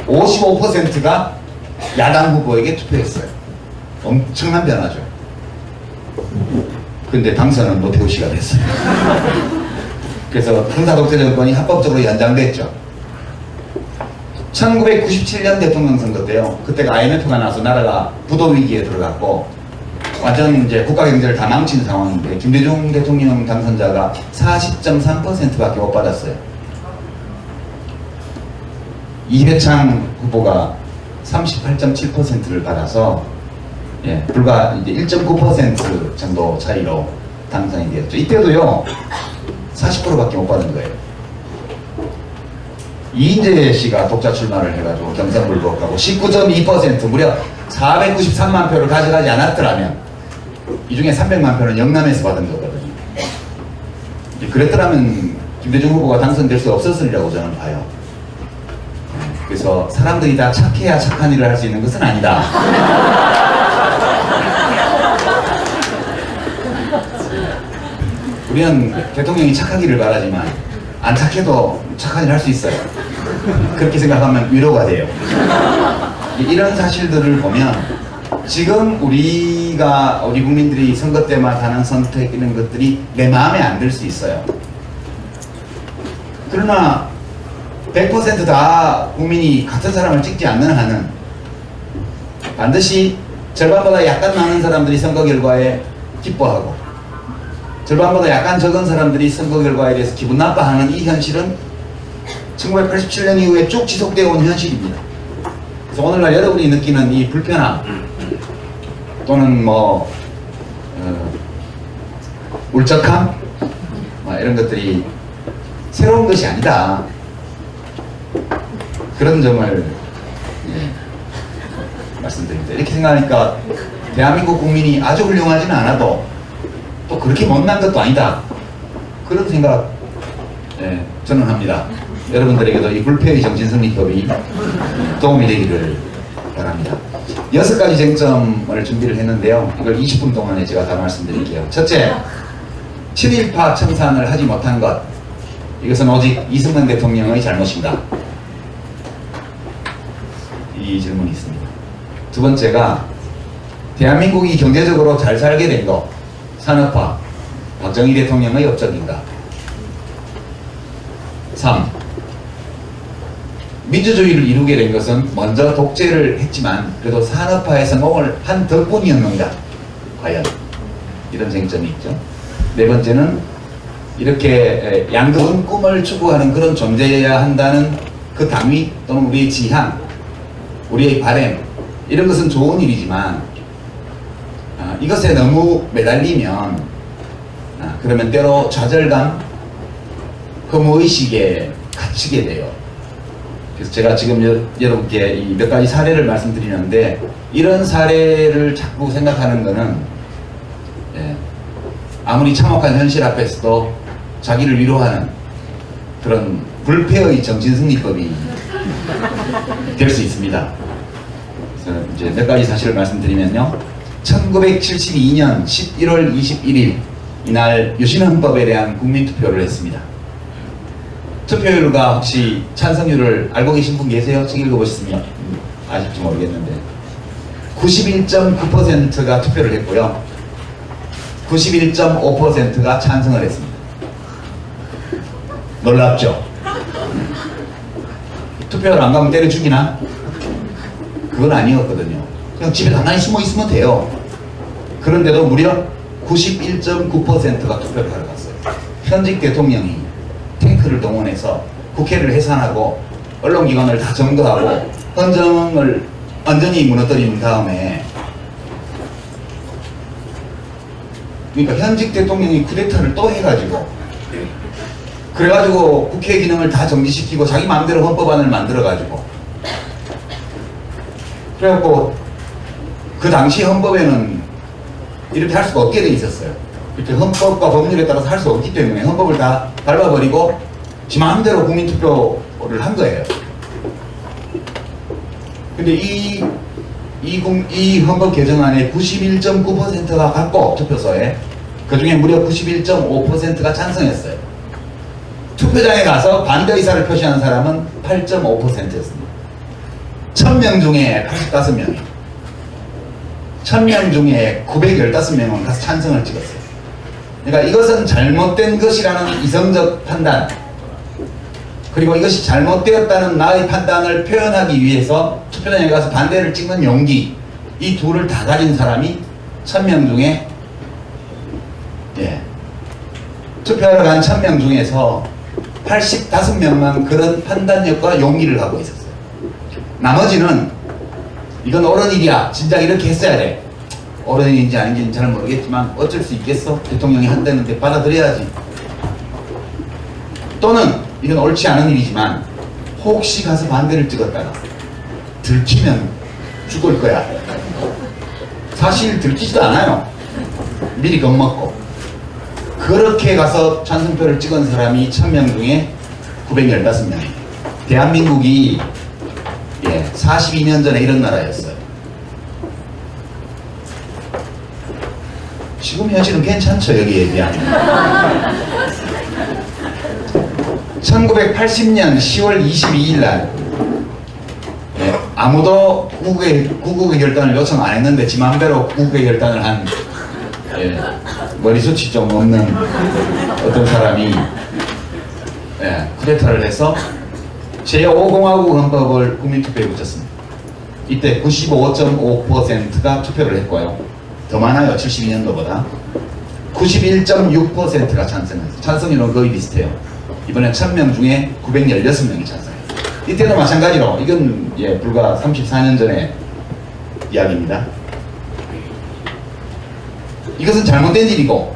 55%가 야당 후보에게 투표했어요. 엄청난 변화죠. 근데 당선은 노태우 씨가 됐어요. 그래서 군사독재 정권이 합법적으로 연장됐죠. 1997년 대통령 선거 때요. 그때가 IMF가 나와서 나라가 부도 위기에 들어갔고 완전 이제 국가 경제를 다 망친 상황인데 김대중 대통령 당선자가 40.3%밖에 못 받았어요. 이회창 후보가 38.7%를 받아서 불과 이제 1.9% 정도 차이로 당선이 되었죠. 이때도요 40%밖에 못 받은 거예요. 이인재 씨가 독자 출마를 해가지고 경선불복하고 19.2% 무려 493만 표를 가져가지 않았더라면 이 중에 300만 표는 영남에서 받은 거거든요. 그랬더라면 김대중 후보가 당선될 수 없었으리라고 저는 봐요. 그래서 사람들이 다 착해야 착한 일을 할 수 있는 것은 아니다. 우리는 대통령이 착하기를 바라지만 안 착해도 착한 일 할 수 있어요. 그렇게 생각하면 위로가 돼요. 이런 사실들을 보면 지금 우리 국민들이 선거 때마다 하는 선택 이런 것들이 내 마음에 안 들 수 있어요. 그러나 100%다 국민이 같은 사람을 찍지 않는 한은 반드시 절반보다 약간 많은 사람들이 선거 결과에 기뻐하고 절반보다 약간 적은 사람들이 선거 결과에 대해서 기분 나빠하는 이 현실은 1987년 이후에 쭉 지속되어 온 현실입니다. 그래서 오늘날 여러분이 느끼는 이 불편함 또는 울적함 이런 것들이 새로운 것이 아니다. 그런 점을 말씀드립니다. 이렇게 생각하니까 대한민국 국민이 아주 훌륭하지는 않아도 또 그렇게 못난 것도 아니다. 그런 생각 저는 합니다. 여러분들에게도 이 불패의 정신승리법이 도움이 되기를 바랍니다. 6가지 쟁점을 준비를 했는데요. 이걸 20분 동안에 제가 다 말씀드릴게요. 첫째, 친일파 청산을 하지 못한 것. 이것은 오직 이승만 대통령의 잘못입니다. 이 질문이 있습니다. 두 번째가 대한민국이 경제적으로 잘 살게 된 것. 산업화. 박정희 대통령의 업적인가. 3. 민주주의를 이루게 된 것은 먼저 독재를 했지만 그래도 산업화에 성공을 한 덕분이었는가. 과연 이런 쟁점이 있죠. 네 번째는 이렇게 양극은 꿈을 추구하는 그런 존재여야 한다는 그 당위 또는 우리의 지향, 우리의 바램 이런 것은 좋은 일이지만 이것에 너무 매달리면 그러면 때로 좌절감, 허무의식에 갇히게 돼요. 그래서 제가 지금 여러분께 이 몇 가지 사례를 말씀드리는데 이런 사례를 자꾸 생각하는 것은 아무리 참혹한 현실 앞에서도 자기를 위로하는 그런 불패의 정신승리법이 될 수 있습니다. 그래서 이제 몇 가지 사실을 말씀드리면요. 1972년 11월 21일 이날 유신헌법에 대한 국민투표를 했습니다. 투표율과 혹시 찬성률을 알고 계신 분 계세요? 책 읽어보셨으면 아실지 모르겠는데 91.9%가 투표를 했고요. 91.5%가 찬성을 했습니다. 놀랍죠? 투표를 안 가면 때려 죽이나? 그건 아니었거든요. 그냥 집에 가만히 숨어 있으면 돼요. 그런데도 무려 91.9%가 투표를 하러 갔어요. 현직 대통령이 탱크를 동원해서 국회를 해산하고 언론기관을 다 점거하고 헌정을 완전히 무너뜨린 다음에 그러니까 현직 대통령이 쿠데타를 또 해가지고 그래가지고 국회 기능을 다 정지시키고 자기 마음대로 헌법안을 만들어가지고 그래갖고 그 당시 헌법에는 이렇게 할 수가 없게 돼 있었어요. 이렇게 헌법과 법률에 따라서 할 수 없기 때문에 헌법을 다 밟아버리고 지 마음대로 국민투표를 한 거예요. 근데 이 헌법 개정안에 91.9%가 갖고 투표소에 그 중에 무려 91.5%가 찬성했어요. 투표장에 가서 반대 의사를 표시한 사람은 8.5%였습니다. 1000명 중에 85명이 1000명 중에 915명은 가서 찬성을 찍었어요. 그러니까 이것은 잘못된 것이라는 이성적 판단 그리고 이것이 잘못되었다는 나의 판단을 표현하기 위해서 투표장에 가서 반대를 찍는 용기 이 둘을 다 가진 사람이 1000명 중에 투표하러 간 1000명 중에서 85명만 그런 판단력과 용기를 갖고 있었어요. 나머지는 이건 옳은 일이야. 진작 이렇게 했어야 돼. 옳은 일인지 아닌지는 잘 모르겠지만 어쩔 수 있겠어? 대통령이 한다는데 받아들여야지. 또는 이건 옳지 않은 일이지만 혹시 가서 반대를 찍었다가 들키면 죽을 거야. 사실 들키지도 않아요. 미리 겁먹고. 그렇게 가서 찬성표를 찍은 사람이 1000명 중에 915명이에요. 대한민국이 42년 전에 이런 나라였어요. 지금 현실은 괜찮죠, 여기에 비하면. 1980년 10월 22일 날 아무도 구국의 결단을 요청 안 했는데 지 맘대로 구국의 결단을 한 머리숱이 좀 없는 어떤 사람이 쿠데타를 해서 제5공화국 헌법을 국민투표에 붙였습니다. 이때 95.5%가 투표를 했고요. 더 많아요. 72년도보다. 91.6%가 찬성했어요. 찬성률은 거의 비슷해요. 이번에 1000명 중에 916명이 찬성했어요. 이때도 마찬가지로 이건 불과 34년 전의 이야기입니다. 이것은 잘못된 일이고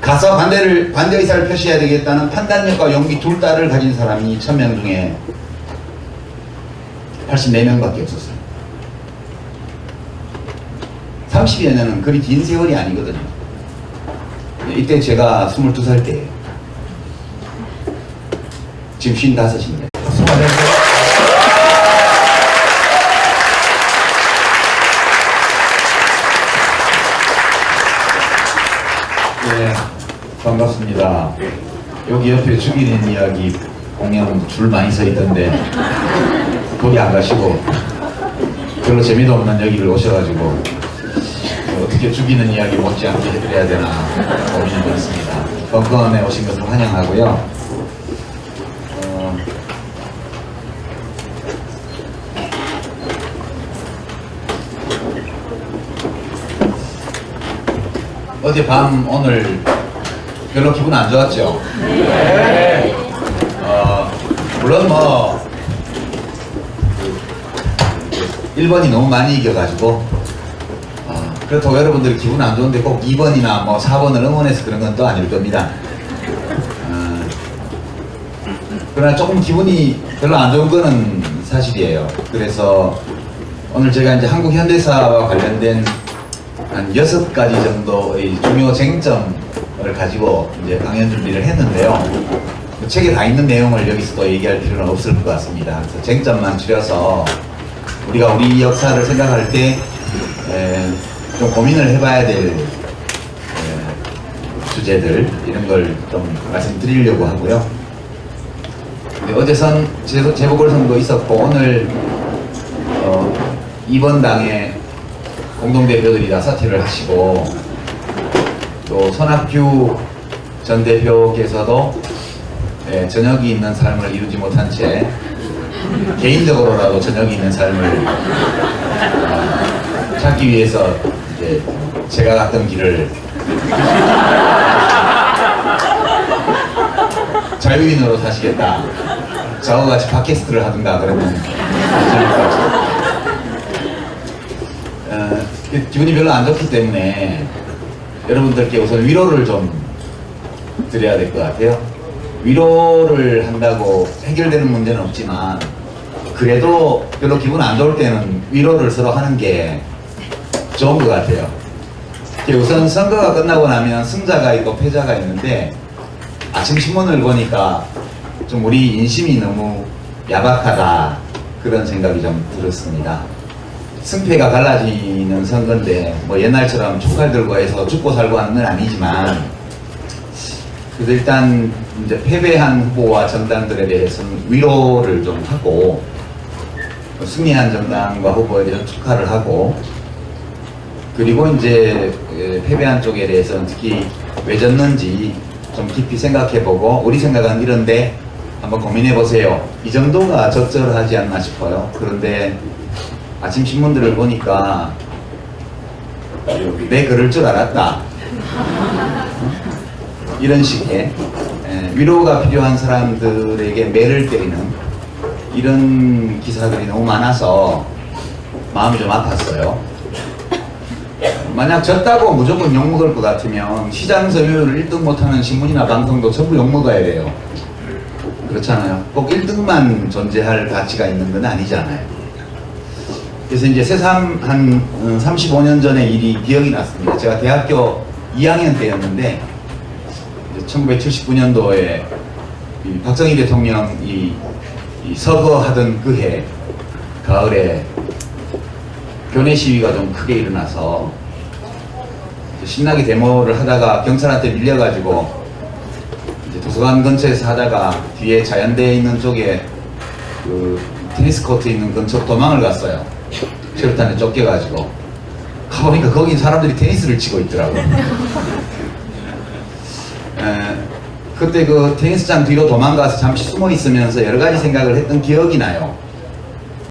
가서 반대 의사를 표시해야 되겠다는 판단력과 용기 둘 다를 가진 사람이 1000명 중에 84명밖에 없었어요. 30여 년은 그리 긴 세월이 아니거든요. 이때 제가 22살 때예요. 지금 55입니다. 네, 반갑습니다. 여기 옆에 죽이는 이야기 공연 줄 많이 서 있던데 거기 안 가시고 별로 재미도 없는 여기를 오셔가지고 어떻게 죽이는 이야기 못지않게 해드려야 되나 고민이 많습니다. 벙커원에 오신 것을 환영하고요. 어젯밤 오늘 별로 기분 안 좋았죠? 네. 물론 뭐 1번이 너무 많이 이겨가지고 그렇다고 여러분들이 기분 안 좋은데 꼭 2번이나 뭐 4번을 응원해서 그런 건 또 아닐 겁니다. 그러나 조금 기분이 별로 안 좋은 거는 사실이에요. 그래서 오늘 제가 이제 한국 현대사와 관련된 한 6가지 정도의 중요 쟁점을 가지고 이제 강연 준비를 했는데요. 그 책에 다 있는 내용을 여기서 또 얘기할 필요는 없을 것 같습니다. 그래서 쟁점만 줄여서 우리가 우리 역사를 생각할 때 좀 고민을 해봐야 될 주제들 이런 걸 좀 말씀드리려고 하고요. 어제 재보궐선거 있었고 오늘 2번 당의 공동대표들이 다 사퇴를 하시고 또 손학규 전 대표께서도 저녁이 있는 삶을 이루지 못한 채 개인적으로라도 저녁이 있는 삶을 찾기 위해서 이제 제가 갔던 길을 자유인으로 사시겠다. 저와 같이 팟캐스트를 하든가 그러면 기분이 별로 안 좋기 때문에 여러분들께 우선 위로를 좀 드려야 될 것 같아요. 위로를 한다고 해결되는 문제는 없지만 그래도 별로 기분 안 좋을 때는 위로를 서로 하는 게 좋은 것 같아요. 우선 선거가 끝나고 나면 승자가 있고 패자가 있는데 아침 신문을 보니까 좀 우리 인심이 너무 야박하다 그런 생각이 좀 들었습니다. 승패가 갈라지는 선거인데 뭐 옛날처럼 총칼 들고 해서 죽고 살고 하는 건 아니지만 그래도 일단 이제 패배한 후보와 정당들에 대해서는 위로를 좀 하고 승리한 정당과 후보에 대해서 축하를 하고 그리고 이제 패배한 쪽에 대해서는 특히 왜 졌는지 좀 깊이 생각해보고 우리 생각은 이런데 한번 고민해보세요. 이 정도가 적절하지 않나 싶어요. 그런데 아침 신문들을 보니까 내 그럴 줄 알았다 이런 식의 위로가 필요한 사람들에게 매를 때리는 이런 기사들이 너무 많아서 마음이 좀 아팠어요. 만약 졌다고 무조건 욕먹을 것 같으면 시장 점유율을 1등 못하는 신문이나 방송도 전부 욕먹어야 돼요. 그렇잖아요. 꼭 1등만 존재할 가치가 있는 건 아니잖아요. 그래서 이제 새삼 한 35년 전의 일이 기억이 났습니다. 제가 대학교 2학년 때였는데 1979년도에 박정희 대통령이 서거하던 그 해 가을에 교내 시위가 좀 크게 일어나서 신나게 데모를 하다가 경찰한테 밀려가지고 이제 도서관 근처에서 하다가 뒤에 자연대에 있는 쪽에 그 테니스 코트 있는 근처로 도망을 갔어요. 체류탄에 쫓겨가지고 가보니까 거긴 사람들이 테니스를 치고 있더라고요. 그때 그 테니스장 뒤로 도망가서 잠시 숨어 있으면서 여러 가지 생각을 했던 기억이 나요.